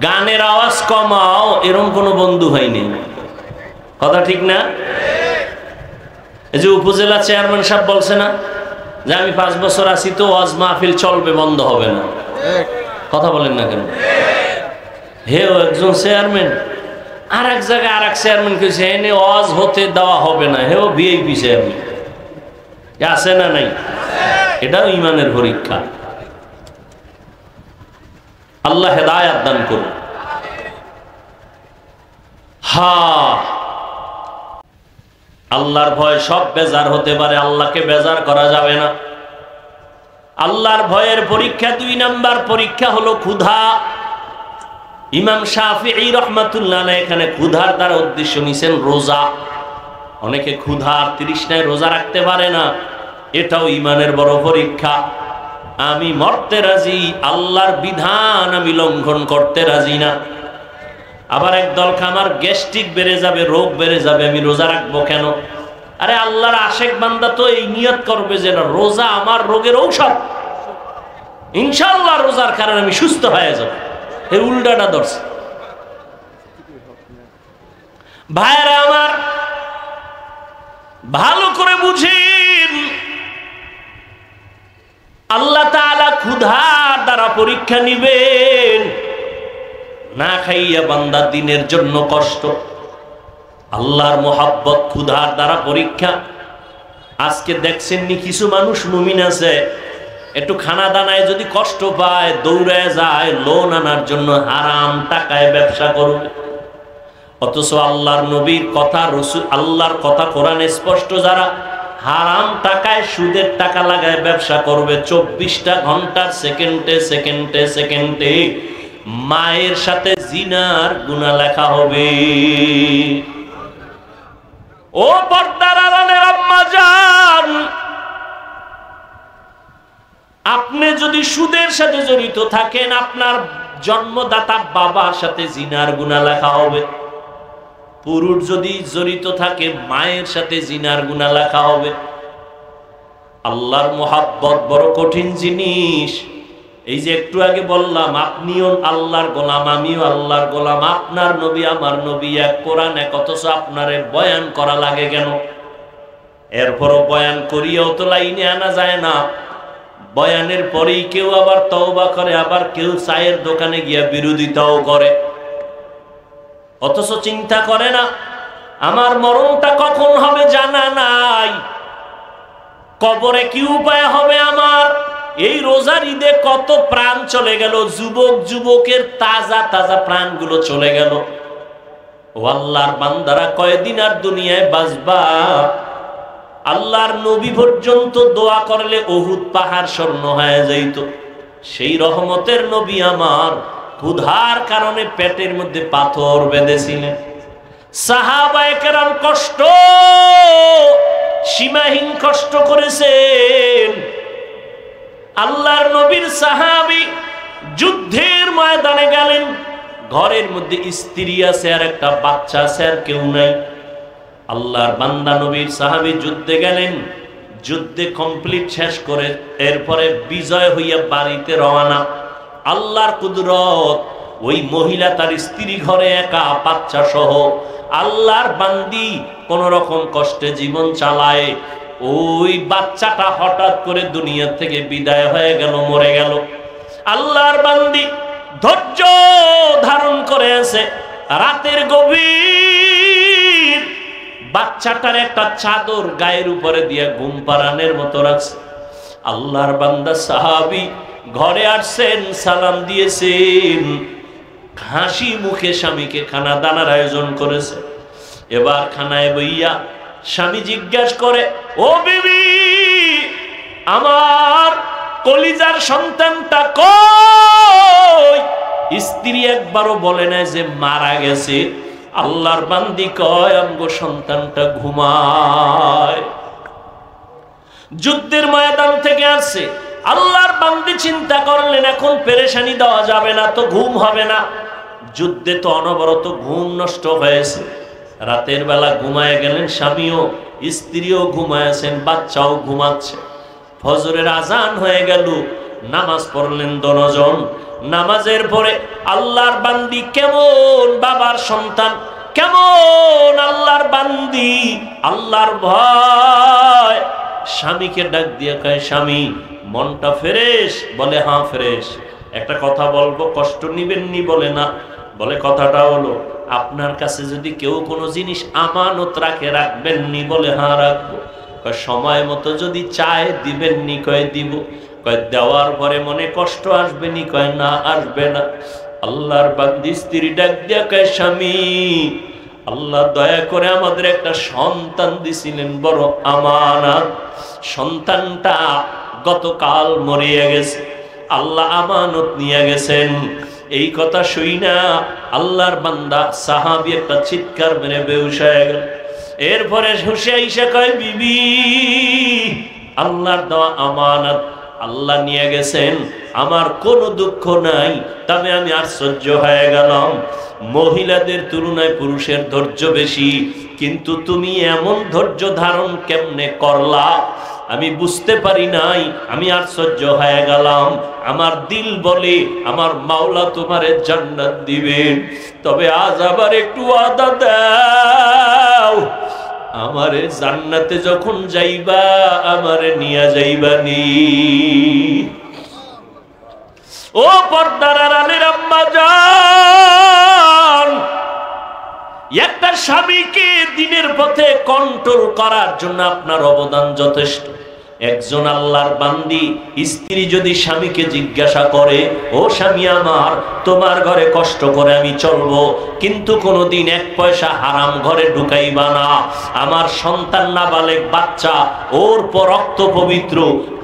গানের আওয়াজ কমাও, এরকম কোনো বন্ধু হয়নি। কথা ঠিক না? এই যে উপজেলা চেয়ারম্যান সাহেব বলছে না যে আমি 5 বছর আছি, তো ওয়াজ মাহফিল চলবে, বন্ধ হবে না। কথা বলেন না কেন? হেও একজন চেয়ারম্যান, আর এক জায়গায় আর এক চেয়ারম্যান কেছে এনে ওয়াজ হতে দেওয়া হবে না। হেও ভিআইপি চেয়ারম্যান আছে না নাই? এটাও ইমানের পরীক্ষা। আল্লাহ হেদায়েত দান করুন। হ্যাঁ, আল্লাহর ভয় সব বেজার হতে পারে, আল্লাহকে বেজার করা যাবে না। আল্লাহর ভয়ের পরীক্ষা 2 নাম্বার পরীক্ষা হলো ক্ষুধা। ইমাম শাফিঈ রাহমাতুল্লাহ আলাইহি এখানে ক্ষুধার দ্বারা উদ্দেশ্য নিছেন রোজা। অনেকে ক্ষুধার তৃষ্ণায় রোজা রাখতে পারে না, এটাও ইমানের বড় পরীক্ষা। আমি মরতে রাজি, আল্লাহর বিধান আমি লঙ্ঘন করতে রাজি না। আবার একদল আমার গ্যাস্ট্রিক বেড়ে যাবে, রোগ বেড়ে যাবে, আমি রোজা রাখবো কেন? আরে আল্লাহর আশেক বান্দা তো এই নিয়ত করবে যে রোজা আমার রোগের ঔষধ, ইনশাআল্লাহ রোজার কারণে আমি সুস্থ হয়ে যাব। এই উল্টাটা ধরছে। ভাইরা আমার, ভালো করে বুঝেন, আল্লাহ তাআলা ক্ষুধার দ্বারা পরীক্ষা নিবেন। না খাইয়া বান্দা দিনের জন্য কষ্ট, আল্লাহর মোহাব্বত ক্ষুধার দ্বারা পরীক্ষা। আজকে দেখছেননি কিছু মানুষ মুমিন আছে, একটু খানা দানায় যদি কষ্ট পায় দৌড়ায় যায় লোন আনার জন্য, হারাম টাকায় ব্যবসা করবে। অথচ আল্লাহর নবীর কথা, রসুল আল্লাহর কথা কোরআনে স্পষ্ট, যারা হারাম টাকায় সুদের টাকা লাগায় ব্যবসা করবে, 24টা ঘন্টার সেকেন্ডে সেকেন্ডে সেকেন্ডে মায়ের সাথে জিনার গুনাহ লেখা হবে। ও পর্দার আড়ালের আম্মা জান, আপনি যদি সুদের সাথে জড়িত থাকেন, আপনার জন্মদাতা বাবার সাথে জিনার গুনাহ লেখা হবে। পুরুষ যদি জড়িত থাকে, মায়ের সাথে জিনার গুনাহ লেখা হবে। আল্লাহর মোহাব্বত বড় কঠিন জিনিস। এই যে একটু আগে বললাম, আপনিও আল্লাহর গোলাম, আমিও আল্লাহর গোলাম, আপনার নবী আমার নবী এক, কোরআন এক, অথচ আপনারে বয়ান করা লাগে কেন? এরপরও বয়ান করিয়াও তো লাইনে আনা যায় না। বয়ানের পরেই কেউ আবার তওবা করে, আবার কেউ চায়ের দোকানে গিয়া বিরোধিতাও করে, অথচ চিন্তা করে না আমার মরণটা কখন হবে জানা নাই, কবরে কি উপায় হবে আমার। এই রোজার ঈদে কত প্রাণ চলে গেল, যুবক যুবকের তাজা তাজা প্রাণগুলো চলে গেল। ও আল্লাহর বান্দারা, কয়দিন আর দুনিয়ায় বাঁচবা? আল্লাহর নবী পর্যন্ত দোয়া করলে উহুদ পাহাড় স্বর্ণ হয়ে যাইত। সেই রহমতের নবী আমার ক্ষুধার কারণে পেটের মধ্যে পাথর বেঁধেছিলেন। সাহাবায়ে কেরাম কষ্ট, সীমাহীন কষ্ট করেছেন। আল্লাহর নবীর সাহাবী যুদ্ধের ময়দানে গেলেন, ঘরের মধ্যে স্ত্রী আছে আর একটা বাচ্চা আছে, আর কেউ নাই। আল্লাহর বান্দা নবীর সাহাবী যুদ্ধে গেলেন, যুদ্ধে কমপ্লিট শেষ করে এরপরে বিজয় হইয়া বাড়িতে রওনা। আল্লাহর কুদরত, ওই মহিলা তার স্ত্রী ঘরে একা, বাচ্চা সহ। আল্লাহর বান্দি কোন রকম কষ্টে জীবন চালায়, ওই বাচ্চাটা হঠাৎ করে দুনিয়া থেকে বিদায় হয়ে গেল, মরে গেল। আল্লাহর বান্দি ধৈর্য ধারণ করে আছে, রাতের গভীর বাচ্চাটার একটা চাদর গায়ের উপরে দিয়ে ঘুম পাড়ানোর মতো রাখছে। আল্লাহর বান্দা সাহাবী ঘরে আসছেন, সালাম দিয়েছেন, হাসি মুখে স্বামীকে খানা দানার আয়োজন করেছে। এবার খানায় বইয়া স্বামী জিজ্ঞাসা করে, ও বিবি, আমার কলিজার সন্তানটা কই? স্ত্রী একবারও বলে না যে মারা গেছে। আল্লাহর বান্দি কয়, আমগো সন্তানটা ঘুমায়। যুদ্ধের ময়দান থেকে আসছে। আল্লাহর বান্দি চিন্তা করলেন এখন পেরেশানি দেওয়া যাবে না, তো ঘুম হবে না। যুদ্ধে তো অনবরত ঘুম নষ্ট হয়েছে। রাতের বেলা ঘুমায় গেলেন স্বামীও, স্ত্রীও ঘুমায়ছেন, বাচ্চাও ঘুমাচ্ছে। ফজরের আজান হয়ে গেল, নামাজ পড়লেন দনজন। নামাজের পরে আল্লাহর বান্দি কেমন বাবার সন্তান, কেমন আল্লাহর বান্দি, আল্লাহর ভয়। স্বামীকে ডাক দিয়ে কয়, স্বামী মনটা ফ্রেশ? বলে হ্যাঁ ফ্রেশ। একটা কথা বলবো, কষ্ট নিবেন নি? বলে না। বলে কথাটা হলো, আপনার কাছে যদি কেউ কোনো জিনিস আমানত রাখে, রাখবেন নি? বলে হ্যাঁ রাখবো। কয় সময় মতো যদি চায় দিবেন নি? কয় দিব। কয় দেওয়ার পরে মনে কষ্ট আসবে নি? কয় না, আসবে না। আল্লাহর বান্দি স্ত্রী ডাক দিয়া কয়, স্বামী আল্লাহ দয়া করে আমাদের একটা সন্তান দিছিলেন, বড় আমানত। সন্তানটা গতকাল মরিয়া গেছে, আল্লাহ আমানত নিয়ে গেছেন। এই কথা শুই না আল্লাহর বান্দা সাহাবী একটা চিৎকার মেরে বেহুশ হয়ে গেল। এরপরে হুশে আইসা কয়, বিবি আল্লাহর দেওয়া আমানত আল্লাহ নিয়ে গেছেন, আমার কোনো দুঃখ নাই। তবে আমি আশ্চর্য হয়ে গেলাম, মহিলাদের তুলনায় পুরুষের ধৈর্য বেশি, কিন্তু তুমি এমন ধৈর্য ধারণ কেমনে করলা আমি বুঝতে পারি নাই। আমি আশ্চর্য হয়ে গেলাম। আমার দিল বলে আমার মাওলা তোমারে জান্নাত দিবেন, তবে আজ আবার একটু ওয়াদা দাও, আমারে জান্নাতে যখন যাইবা আমারে নিয়ে যাইবা নি। ও পর্দার আড়ালের আম্মা জান, একটা স্বামীকে দিনের পথে কন্ট্রোল করার জন্য আপনার অবদান যথেষ্ট। একজন আল্লাহর বান্দি স্ত্রী যদি স্বামীকে জিজ্ঞাসা করে, ও স্বামী আমার, তোমার ঘরে কষ্ট করে আমি চলবো, কিন্তু কোনোদিন এক পয়সা হারাম ঘরে ঢুকাইবা না। আমার সন্তান নাবালেগ বাচ্চা, ওর রক্ত পবিত্র,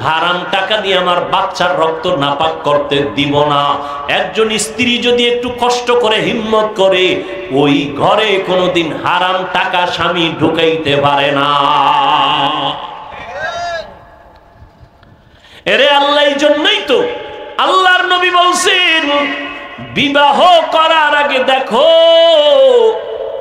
হারাম টাকা দিয়ে আমার বাচ্চার রক্ত নাপাক করতে দিব না। একজন স্ত্রী যদি একটু কষ্ট করে হিম্মত করে, ওই ঘরে কোনোদিন হারাম টাকা স্বামী ঢুকাইতে পারে না। এরে আল্লাহ, এই জন্যই তো আল্লাহর নবী বলছেন, বিবাহ করার আগে দেখো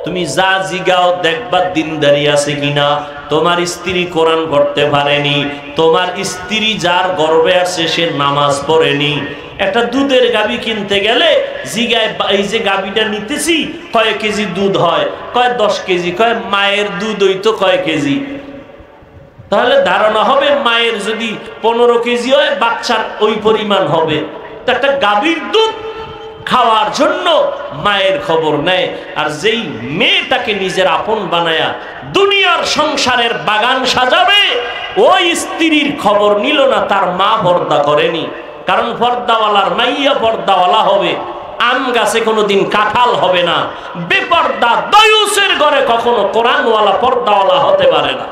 তুমি যা জিগাও, দেখবা দিনদারি আছে কিনা। তোমার স্ত্রী কোরআন পড়তে পারেনি, তোমার স্ত্রী যার গর্ভে আছে সে নামাজ পড়েনি। একটা দুধের গাভী কিনতে গেলে জিগায়, এই যে গাভীটা নিতেছি কয় কেজি দুধ হয়? কয় 10 কেজি। কয় মায়ের দুধ হইতো কয় কেজি? তাহলে ধারণা হবে মায়ের যদি 15 কেজি হয় বাচ্চার ওই পরিমাণ হবে। তো একটা গাভীর দুধ খাওয়ার জন্য মায়ের খবর নেয়, আর যেই মেয়েটাকে নিজের আপন বানায়া দুনিয়ার সংসারের বাগান সাজাবে ওই স্ত্রীর খবর নিল না তার মা পর্দা করেনি। কারণ পর্দাওয়ালার মাইয়া পর্দাওয়ালা হবে, আম গাছে কোনোদিন কাঁঠাল হবে না। বেপর্দা দয়ুসের ঘরে কখনো কোরআনওয়ালা পর্দাওয়ালা হতে পারে না।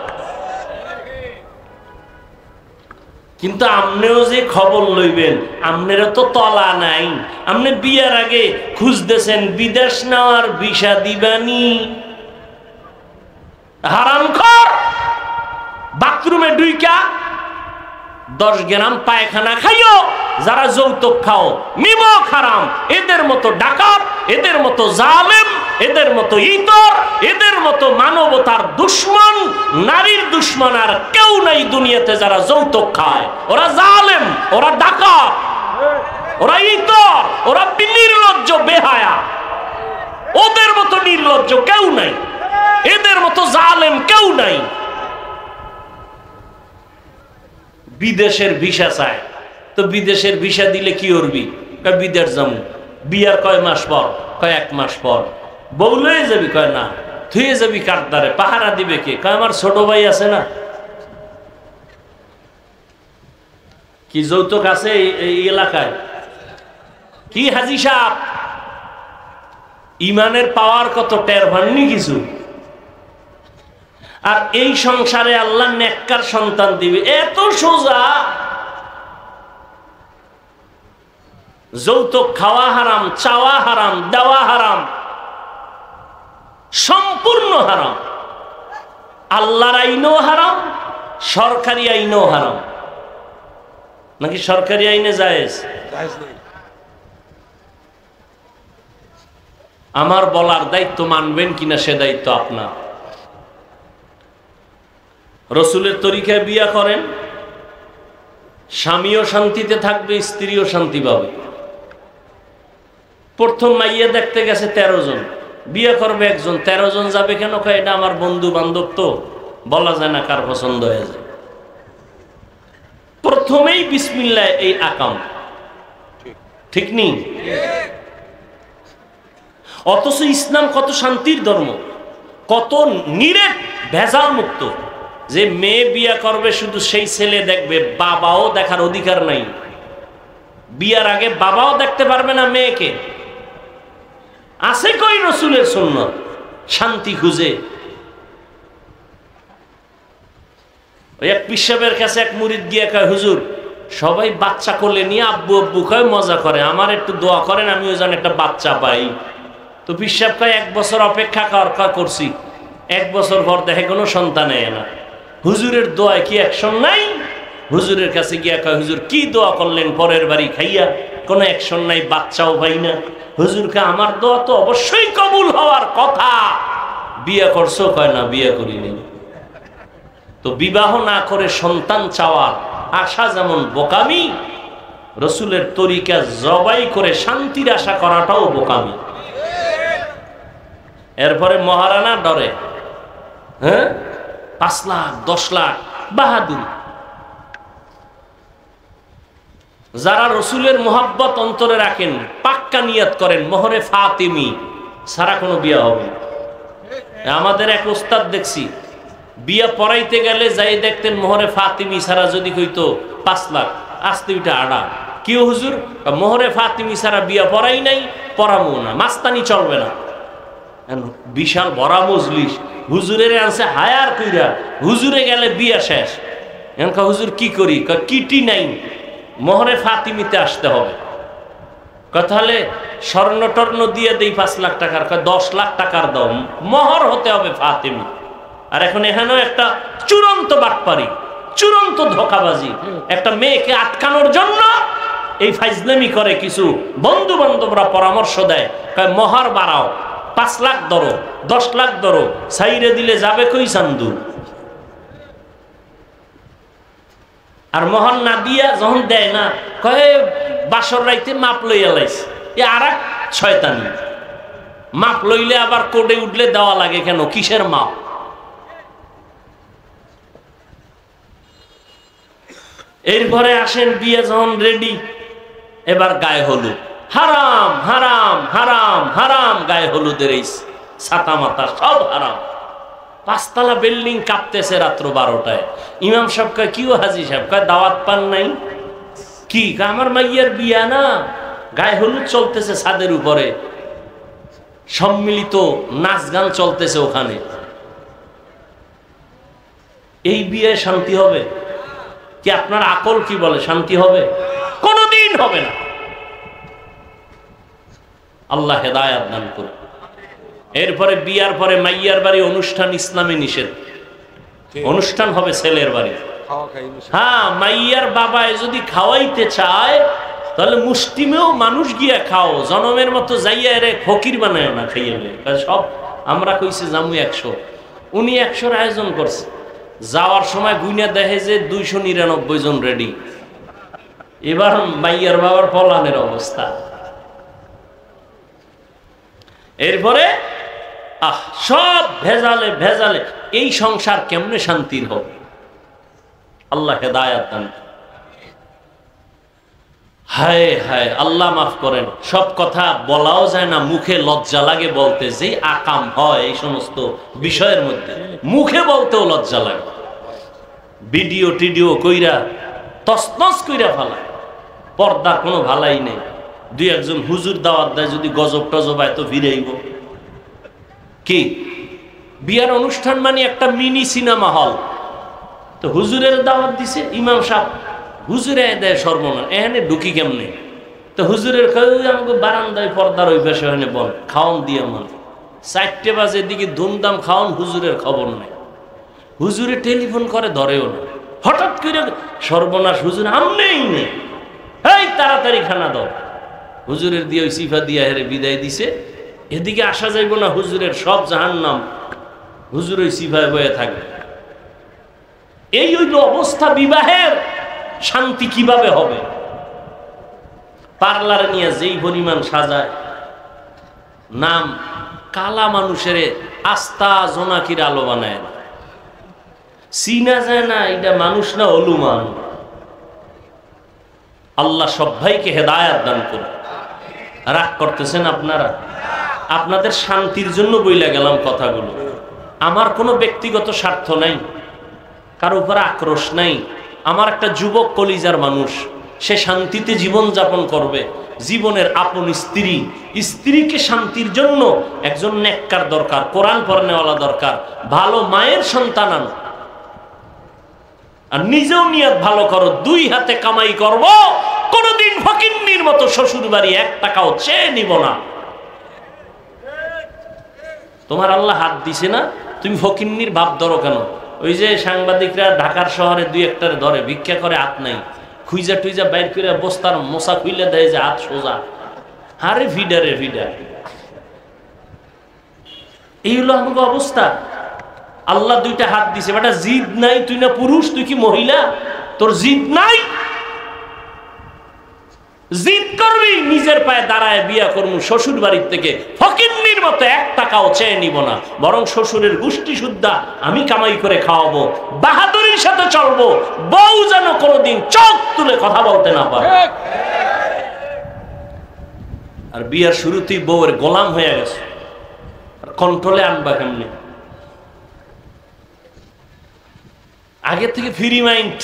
কিন্তু আমনেও যে খবর লইবেন, আমনেরও তো তলা নাই। আমনে বিয়ার আগে খুঁজতেছেন বিদেশ নেওয়ার ভিসা দিবানি, হারামখোর। বাথরুমে ঢুইকা 10 গ্রাম পায়খানা খাইও, যারা যৌতুক খাও নিমক হারাম। এদের মতো ডাকাত, এদের মতো জালেম, এদের মতো ইতর, এদের মতো মানবতার দুশ্মন, নারীর দুশ্মন আর কেউ নাই দুনিয়াতে যারা যৌতুক খায়। ওরা জালেম, ওরা ডাকাত, ওরা ইতর, ওরা নির্লজ্জ বেহায়া। ওদের মতো নির্লজ্জ কেউ নাই, এদের মতো জালেম কেউ নাই। বিদেশের ভিসা চায়, তো বিদেশের ভিসা দিলে কি করবি? বিদেশ যাবো। বিয়ার কয় মাস পর? কয় 1 মাস পর। বউ লয়ে যাবি? কয় না। থুয়ে যাবি কারদারে? পাহারা দিবে কে? কয় আমার ছোট ভাই আছে না। কি যৌতুক আছে এই এলাকায়? কি হাজি সাহেব ইমানের পাওয়ার কত টের পাননি কিছু? আর এই সংসারে আল্লাহ নেককার সন্তান দিবে, এত সোজা। যৌতুক খাওয়া হারাম, চাওয়া হারাম, দেওয়া হারাম, সম্পূর্ণ হারাম। আল্লাহর আইনও হারাম, সরকারি আইনও হারাম। নাকি সরকারি আইনে জায়েজ? আমার বলার দায়িত্ব মানবেন কিনা সে দায়িত্ব আপনার। রসুলের তরিকায় বিয়া করেন, স্বামীও শান্তিতে থাকবে, স্ত্রীও শান্তি পাবে। প্রথম মাইয়া দেখতে গেছে 13 জন, বিয়ে করবে 1 জন, 13 জন যাবে কেন? কয় এটা আমার বন্ধু বান্ধব, তো বলা যায় না কার পছন্দ হয়ে যায়। প্রথমেই বিসমিল্লাহ এই আকাম, ঠিক নেই? অথচ ইসলাম কত শান্তির ধর্ম, কত নিরেট ভেজাল মুক্ত। যে মেয়ে বিয়া করবে শুধু সেই ছেলে দেখবে, বাবাও দেখার অধিকার নাই। বিয়ার আগে বাবাও দেখতে পারবে না মেয়েকে। আছে কই রসুলের সুন্নাত? শান্তি খুঁজে ওই এক পিসাবের কাছে এক মুরিদ গিয়া কয়, হুজুর সবাই বাচ্চা কোলে নিয়ে আব্বু আব্বু কয় মজা করে, আমার একটু দোয়া করেন আমিও যেন একটা বাচ্চা পাই। তো পিসাব কয় 1 বছর অপেক্ষা করছি। 1 বছর পর দেখে কোনো সন্তান এয় না। হুজুরের দোয়ায় কি অ্যাকশন নাই? হুজুরের কাছে গিয়া কয়, হুজুর কি দোয়া করলেন পরের বাড়ি খাইয়া? কোনো অ্যাকশন নাই, বাচ্চাও পাই না। হুজুরকে আমার দোয়া তো অবশ্যই কবুল হওয়ার কথা। বিয়ে করছো? কয় না, বিয়ে করিনি। তো বিবাহ না করে সন্তান চাওয়ার আশা যেমন বোকামি, রসুলের তরিকা জবাই করে শান্তির আশা করাটাও বোকামি। এরপরে মহারানা ডরে, হ্যাঁ 5 লাখ 10 লাখ বাহাদুর। যারা রসুলের মোহাব্বত অন্তরে রাখেন, পাক্কা নিয়ত করেন মোহরে ফাতিমি সারা কোনো বিয়া হবে। আমাদের এক ওস্তাদ দেখছি বিয়া পড়াইতে গেলে যাই দেখতেন মোহরে ফাতিমি সারা যদি কইতো 5 লাখ, আসতে ওইটা আড়া। কি হুজুর? মোহরে ফাতিমি সারা বিয়া পড়াই নাই, পড়াবো না, মাস্তানি চলবে না। বিশাল ভরা মজলিস, হুজুরের আনছে হায়ার কইরা, হুজুরে গেলে বিয়া শেষ। এখন হুজুর কি করি? কিটি নাই, মোহরে ফাতিমিতে আসতে হবে। তাহলে স্বর্ণ টর্ণ দিয়ে দেই 5 লাখ টাকার। 10 লাখ টাকার দাও, মোহর হতে হবে ফাতিমি। আর এখন এখানেও একটা চূড়ান্ত বাটপারি, চূড়ান্ত ধোঁকাবাজি। একটা মেয়েকে আটকানোর জন্য এই ফাইজলামি করে কিছু বন্ধু বান্ধবরা পরামর্শ দেয়, কয় মোহর বাড়াও, 5 লাখ ধরো, 10 লাখ ধরো, সাইরে দিলে যাবে কই চান্দু। আর মোহর না দিয়া যখন দেয় না, কয় বাসর রাইতে মাপ লইয়া লাইছে। এ আর এক শয়তানি। মাপ লইলে আবার কোডে উঠলে দেওয়া লাগে কেন? কিসের মাপ? এরপরে আসেন বিয়ে যখন রেডি, এবার গায়ে হলুদ, হারাম হারাম হারাম হারাম, গায়ে হলুদের এই ছাতা মাতা সব হারাম। 5 তলা বিল্ডিং কাঁপতেছে রাত্র 12টায়। ইমাম সাহেব কয় কি ও হাজি সাহেব? কয় দাওয়াত পান নাই? কি? আমার মাইয়ার বিয়া না, গায়ে হলুদ চলতেছে ছাদের উপরে, সম্মিলিত নাচ গান চলতেছে ওখানে। এই বিয়ে শান্তি হবে কি? আপনার আকল কি বলে শান্তি হবে? কোনদিন হবে না। আল্লাহ হেদায়েত দান করুন। এরপরে বিয়ার পরে মাইয়ার বাড়ি অনুষ্ঠান ইসলামে নিষেধ। অনুষ্ঠান হবে ছেলের বাড়ি। হ্যাঁ, মাইয়ার বাবায় যদি খাওয়াইতে চায় তাহলে মুষ্টিমেও মানুষ গিয়া খাও, জনমের মতো যাইয়া রে ফকির বানায় না খাইয়ালে। সব আমরা কইছে জামু 100, উনি 100-র আয়োজন করছে। যাওয়ার সময় গুইনা দেখে যে 299 জন রেডি। এবার মাইয়ার বাবার পলানের অবস্থা। এরপরে সব ভেজালে ভেজালে। এই সংসার কেমনে শান্তির হবে? আল্লাহ হেদায়েত দান। হায় হায়, আল্লাহ মাফ করেন। সব কথা বলাও যায় না, মুখে লজ্জা লাগে বলতে। যে আকাম হয় এই সমস্ত বিষয়ের মধ্যে মুখে বলতেও লজ্জা লাগে। ভিডিও টিডিও কইরা তসনস কইরা ফেলায়, পর্দার কোনো ভালাই নেই। 2-1 হুজুর দাওয়াত দেয়, যদি গজব টজব হয় তো ফিরেইব। কি বিয়ার অনুষ্ঠান মানে একটা মিনি সিনেমা হল। তো হুজুরের দাওয়াত দিছে ইমাম সাহেব, হুজুরে দেয় সর্বনাশ, এখানে ঢুকি কেমনে? তো হুজুরের আমাকে বারান্দায় পর্দার ওই পাশে ওখানে বল খাওয়ান দিয়ে মান 4টে বাজে দিকে ধুমধাম খাওয়ান, হুজুরের খবর নাই। হুজুরে টেলিফোন করে ধরেও না, হঠাৎ করে সর্বনাশ, হুজুর আমনেই নেই, এই তাড়াতাড়ি খানা দাও। হুজুরের দিয়ে ওই সিফা দিয়া হেরে বিদায় দিছে। এদিকে আসা যাইব না, হুজুরের সব জাহান্নাম, হুজুর ওই সিফায় বয়ে থাকবে। এই হইল অবস্থা। বিবাহের শান্তি কিভাবে হবে? পার্লারে নিয়ে যেই পরিমাণ সাজায়, নাম কালা মানুষের আস্থা জোনাকির আলো বানায় না, চিনা যায় না এটা মানুষ না অলুমান। আল্লাহ সবাইকে হেদায়েত দান করুন। রাগ করতেছেন আপনারা? আপনাদের শান্তির জন্য বইলা গেলাম কথাগুলো। আমার কোনো ব্যক্তিগত স্বার্থ নাই, কারো উপর আক্রোশ নাই। আমার একটা যুবক কলিজার মানুষ, সে শান্তিতে জীবন যাপন করবে। জীবনের আপন স্ত্রী, স্ত্রীকে শান্তির জন্য একজন নেককার দরকার, কোরআন পড়নেওয়ালা দরকার, ভালো মায়ের সন্তান আনো। আর নিজেও নিয়ত ভালো করো, 2 হাতে কামাই করব, কোনদিন ফকিন্নির মতো শ্বশুর বাড়ি 1 টাকাও চেয়ে নিব না। তোমার আল্লাহ হাত দিছে না, তুমি ফকিন্নির ভাব ধরো কেন? ওই যে সাংবাদিকরা ঢাকার শহরে 2-1টারে ধরে ভিক্ষা করে, হাত নাই, খুইজা টুইজা বাইর করে বস্তার মশা খুইলে দেয় যে হাত সোজা। আরে ভিডারে ভিডার, এই হলো আমাকে অবস্থা। আল্লাহ 2টা হাত দিছে, বেটা জিদ নাই, তুই না পুরুষ, তুই কি মহিলা? তোর জিদ নাই, জিদ করবি নিজের পায়ে দাঁড়ায় বিয়া করবো। শ্বশুর বাড়ির থেকে ফকিন্নির মতো 1 টাকাও চেয়ে নিব না, বরং শ্বশুরের গোষ্ঠী শুদ্ধা আমি কামাই করে খাওয়াবো, বাহাদুরির সাথে চলবো, বউ যেন কোনোদিন চোখ তুলে কথা বলতে না পারে। আর বিয়ার শুরুতেই বউয়ের গোলাম হয়ে গেছে, কন্ট্রোলে আনবা কেমনি? আগে থেকে ফ্রি মাইন্ড,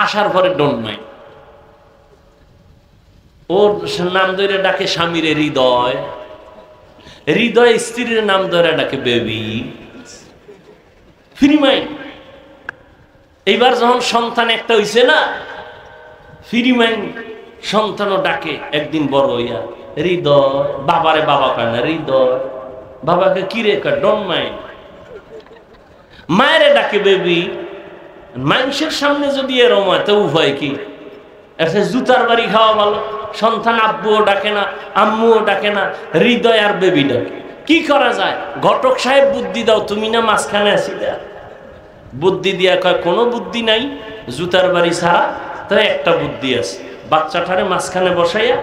আসার পরে ডোন্ট মাইন্ড। ওর নাম ধরে ডাকে স্বামীরে হৃদয়, হৃদয় স্ত্রীর নাম ধরে ডাকে বেবি। Free mind. এইবার যখন সন্তান একটা হইছে না, ফ্রি মাইন্ড, সন্তানও ডাকে একদিন বড় হইয়া হৃদয়। বাবারে বাবা কয় না, হৃদয়। বাবাকে কিরে কয়, ডোন্ট মাইন্ড। মায়েরে ডাকে বেবি। মানুষের সামনে যদি এরম হয় তো উভয় কি? একটা জুতার বাড়ি খাওয়া ভালো। সন্তান আব্বুও ডাকে না, আম্মুও ডাকে না, হৃদয় আর বেবি ডাকে। কি করা যায়? ঘটক সাহেব বুদ্ধি দাও, তুমি না মাঝখানে আসিলা। বুদ্ধি দিয়া কয় কোনো বুদ্ধি নাই, জুতার বাড়ি ছাড়া তো একটা বুদ্ধি আছে। বাচ্চাটারে মাঝখানে বসাইয়া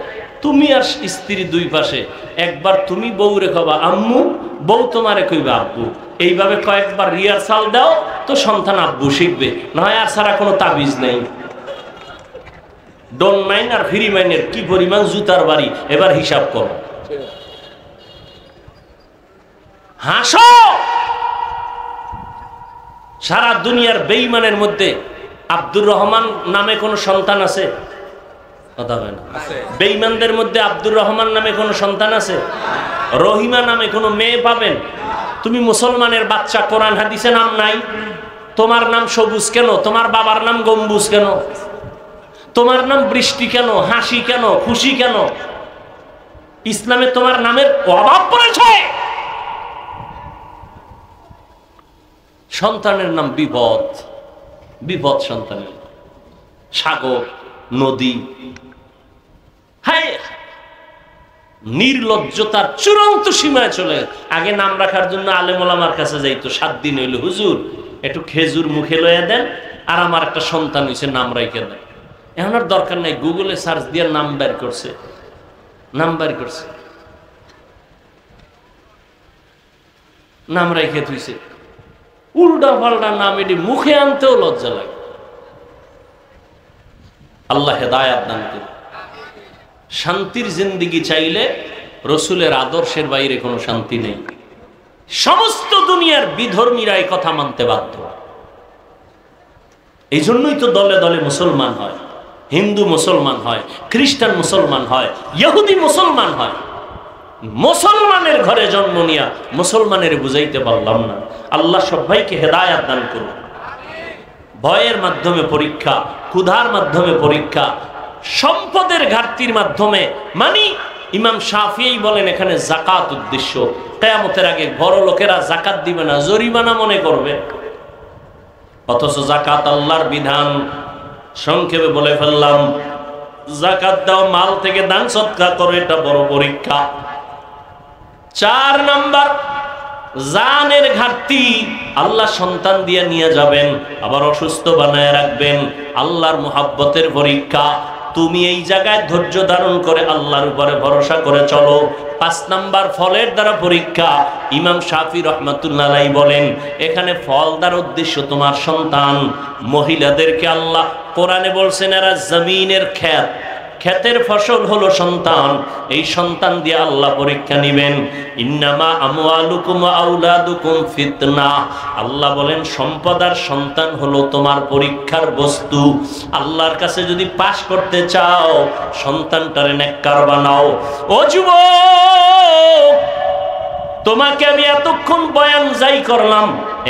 তুমি আর স্ত্রী 2 পাশে, একবার তুমি বউরে কবা আম্মু, বউ তোমারে কইবা আব্বু। এইভাবে কয়েকবার রিহার্সাল দাও তো সন্তান আব্বু শিখবে, নয় আর ছাড়া কোনো তাবিজ নেই। ডোন মাইন আর ফ্রি মাইনের কি পরিমাণ জুতার বাড়ি, এবার হিসাব করো। হাসো। সারা দুনিয়ার বেঈমানের মধ্যে আব্দুর রহমান নামে কোন সন্তান আছে? কথা হয় না। বেঈমানদের মধ্যে আব্দুর রহমান নামে কোন সন্তান আছে? রহিমা নামে কোন মেয়ে পাবেন? তুমি মুসলমানের বাচ্চা, কোরআন হাদিসে নাম নাই। তোমার নাম সবুজ কেন? তোমার বাবার নাম গম্বুজ কেন? তোমার নাম বৃষ্টি কেন? হাসি কেন? খুশি কেন? ইসলামে তোমার নামের অভাব পড়েছে। সন্তানের নাম বিপদ, বিপদ সন্তানের, সাগর, নদী। হ্যাঁ, নির্লজ্জতার চূড়ান্ত সীমায় চলে। আগে নাম রাখার জন্য আলেম ওলামার কাছে যাইতো, 7 দিন হইল, হুজুর একটু খেজুর মুখে লইয়া দেন, আর আমার একটা সন্তান হয়েছে, নাম রাইখে দেন। এখন আর দরকার নাই, গুগলে সার্চ দিয়ে নাম বের করছে, নাম বের করছে, নাম রাইখে থুইছে। উল্টা পাল্টা নাম, এটি মুখে আনতেও লজ্জা লাগে। আল্লাহ হেদায়াত দান করুন। শান্তির জিন্দেগি চাইলে রসুলের আদর্শের বাইরে কোনো শান্তি নেই। সমস্ত দুনিয়ার বিধর্মীরা এই কথা মানতে বাধ্য। এই জন্যই তো দলে দলে মুসলমান হয়, হিন্দু মুসলমান হয়, খ্রিস্টান মুসলমান হয়, ইহুদি মুসলমান হয়। মুসলমানের ঘরে জন্ম নিয়া মুসলমানের বুঝাইতে পারলাম না। আল্লাহ সবাইকে হেদায়াত দান করুন। ভয়ের মাধ্যমে পরীক্ষা, ক্ষুধার মাধ্যমে পরীক্ষা, সম্পদের ঘাটতির মাধ্যমে, মানে ইমাম শাফিঈ বলেন এখানে যাকাত উদ্দেশ্য। কিয়ামতের আগে বড় লোকেরা যাকাত দিবে না, জরিমানা মনে করবে, অথচ যাকাত আল্লাহর বিধান। সংক্ষেপে বলে ফেললাম, যাকাত দাও, মাল থেকে দান সদকা করো, এটা বড় পরীক্ষা। 4 নাম্বার, জানের ঘাটতি। আল্লাহ সন্তান দিয়ে নিয়ে যাবেন, আবার অসুস্থ বানায় রাখবেন, আল্লাহর মুহাব্বতের পরীক্ষা। তুমি এই জায়গায় ধৈর্য ধারণ করে আল্লাহর উপরে ভরসা করে চলো। 5 নাম্বার, ফলের দ্বারা পরীক্ষা। ইমাম শাফি রহমাতুল্লাহ আলাইহি বলেন এখানে ফল দ্বার উদ্দেশ্য তোমার সন্তান। মহিলাদেরকে আল্লাহ কোরআনে বলছেন এরা জমিনের ক্ষেত, ক্ষেতের ফসল হলো সন্তান। এই সন্তান দিয়ে আল্লাহ পরীক্ষা নিবেন। ইন্নামা আমওয়ালুকুম ওয়া আওলাদুকুম ফিতনা। আল্লাহ বলেন সম্পদ আর সন্তান হলো তোমার পরীক্ষার বস্তু। আল্লাহর কাছে যদি পাশ করতে চাও, সন্তানটারে নেককার বানাও। ও যুবক, তোমাকে আমি এতক্ষণ বয়ান যাই করলাম,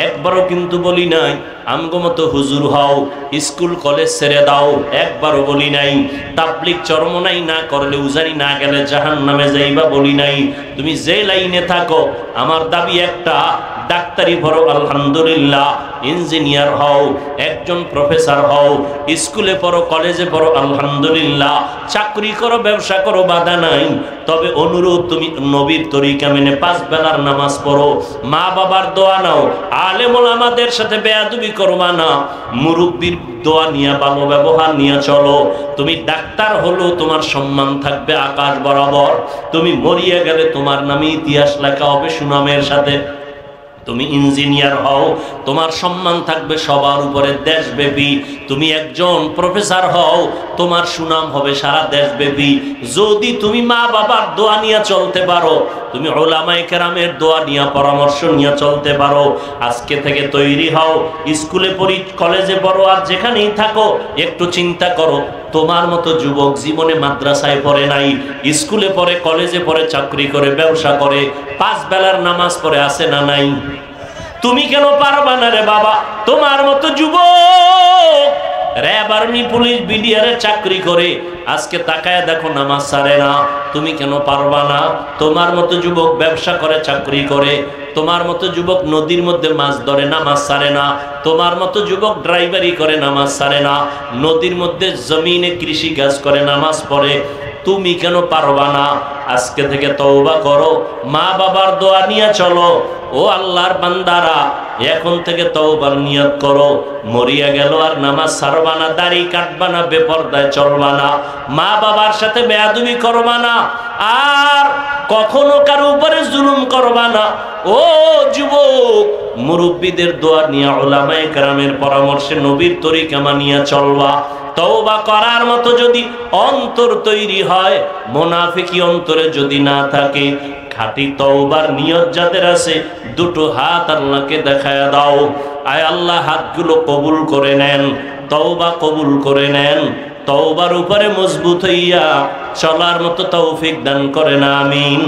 একবারও কিন্তু বলি নাই আমগো মতো হুজুর হও, স্কুল কলেজ ছেড়ে দাও, একবারও বলি নাই। তাবলীগ চরমনাই না করলে, উজারি না গেলে জাহান্নামে যাইবা বলি নাই। তুমি যে লাইনে থাকো, আমার দাবি একটা, ডাক্তারি পড়ো আলহামদুলিল্লাহ, ইঞ্জিনিয়ার হও, একজন প্রফেসর হও, স্কুলে পড়ো, কলেজে পড়ো আলহামদুলিল্লাহ, চাকরি করো, ব্যবসা করো, বাধা নাই। তবে অনুরোধ, তুমি নবীর তরিকা মেনে 5 বেলার নামাজ পড়ো, মা বাবার দোয়া নাও, আলেম ওলামাদের সাথে বেয়াদবি করবা না, মুরব্বির দোয়া নিয়ে, ভালো ব্যবহার নিয়ে চলো। তুমি ডাক্তার হলো, তোমার সম্মান থাকবে আকাশ বরাবর। তুমি মরিয়া গেলে তোমার নামে ইতিহাস লেখা হবে সুনামের সাথে। তুমি ইঞ্জিনিয়ার হও, তোমার সম্মান থাকবে সবার উপরে দেশব্যাপী। তুমি একজন প্রফেসর হও, তোমার সুনাম হবে সারা দেশব্যাপী। যদি তুমি মা বাবার দোয়া নিয়ে চলতে পারো, তুমি উলামায়ে কেরামের দোয়া নিয়ে, পরামর্শ নিয়ে চলতে পারো, আজকে থেকে তৈরি হও। স্কুলে পড়ি, কলেজে পড়ো, আর যেখানেই থাকো, একটু চিন্তা করো, তোমার মতো যুবক জীবনে মাদ্রাসায় পড়ে নাই, স্কুলে পড়ে, কলেজে পড়ে, চাকরি করে, ব্যবসা করে, 5 বেলার নামাজ পড়ে, আছে না নাই? তুমি কেন পারবা না রে বাবা? তোমার মতো যুবক র্যাব, আর্মি, পুলিশ, বিডিআর চাকরি করে, আজকে তাকায় দেখো নামাজ ছাড়ে না। তুমি কেন পারবা না? তোমার মতো যুবক ব্যবসা করে, চাকরি করে, তোমার মতো যুবক নদীর মধ্যে মাছ ধরে, নামাজ ছাড়ে না। তোমার মতো যুবক ড্রাইভারি করে, নামাজ ছাড়ে না। নদীর মধ্যে জমিনে কৃষি কাজ করে, নামাজ পড়ে। তুমি কেন পারবা না? আজকে থেকে তওবা করো, মা বাবার দোয়া নিয়ে চলো। ও আল্লাহর বান্দারা, এখন থেকে তওবার নিয়ত করো। মরিয়া গেল আর নামাজ ছাড়বা না, দাড়ি কাটবা না, বেপরদায় চলবা না, মা বাবার সাথে বেয়াদবি করবা না, আর কখনো কারো উপরে জুলুম করবা না। ও যুবক, মুরব্বীদের দোয়া নিয়ে, উলামায়ে কেরামের পরামর্শে, নবীর তরিকা মানিয়া চলবা। তওবা করার মতো যদি অন্তর তৈরি হয়, মুনাফিকি অন্তরে যদি না থাকে, খাঁটি তওবার নিয়ত যাদের আছে, দুটো হাত আল্লাহকে দেখায়া দাও। আয় আল্লাহ, হাতগুলো কবুল করে নেন, তওবা কবুল করে নেন, তওবার উপরে মজবুত হইয়া চলার মতো তৌফিক দান করেন, আমিন।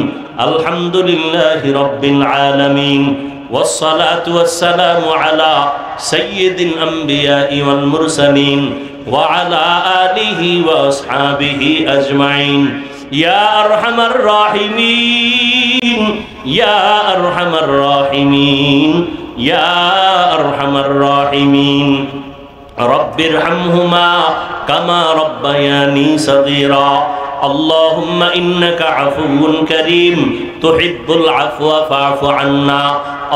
আলহামদুলিল্লাহি রাব্বিল আলামিন, ওয়াসসালাতু ওয়াসসালামু আলা সাইয়্যিদিল আমবিয়াই ওয়াল মুরসালিন ওয়া আলা আলিহি ওয়া আসহাবিহি আজমাইন। ইয়া আরহামার রাহিমিন, ইয়া আরহামার রাহিমিন, ইয়া আরহামার রাহিমিন। রব্বিরহামহুমা কামা রব্বায়ানি সগীরা। اللهم إنك عفو كريم تحب العفو فاعف عنا.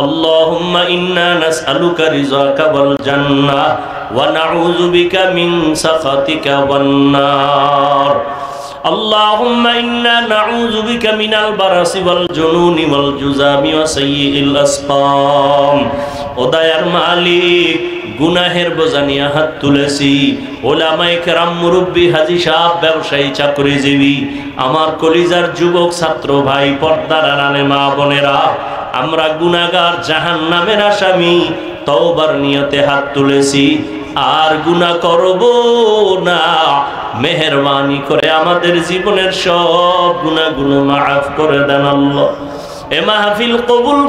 اللهم إنا نسألك رضاك والجنة ونعوذ بك من سخطك والنار. اللهم إنا نعوذ بك من البرص والجنون والجذام وسيء الأسقام. ও দয়ার মালিক, গুনাহের বোঝা নিয়ে হাত তুলেছি। ওলামায়ে কেরাম, মুরব্বী, হাজী সাহেব, ব্যবসায়ী, চাকরিজীবী, আমার কলিজার যুবক ছাত্র ভাই, পর্দার আড়ালে মা বোনেরা, আমরা গুনাহগার, জাহান্নামের আসামি। তওবার নিয়তে হাত তুলেছি, আর গুনাহ করব না। মেহেরবানি করে আমাদের জীবনের সব গুনাহগুলো মাফ করে দেন আল্লাহ। এ মাহফিল কবুল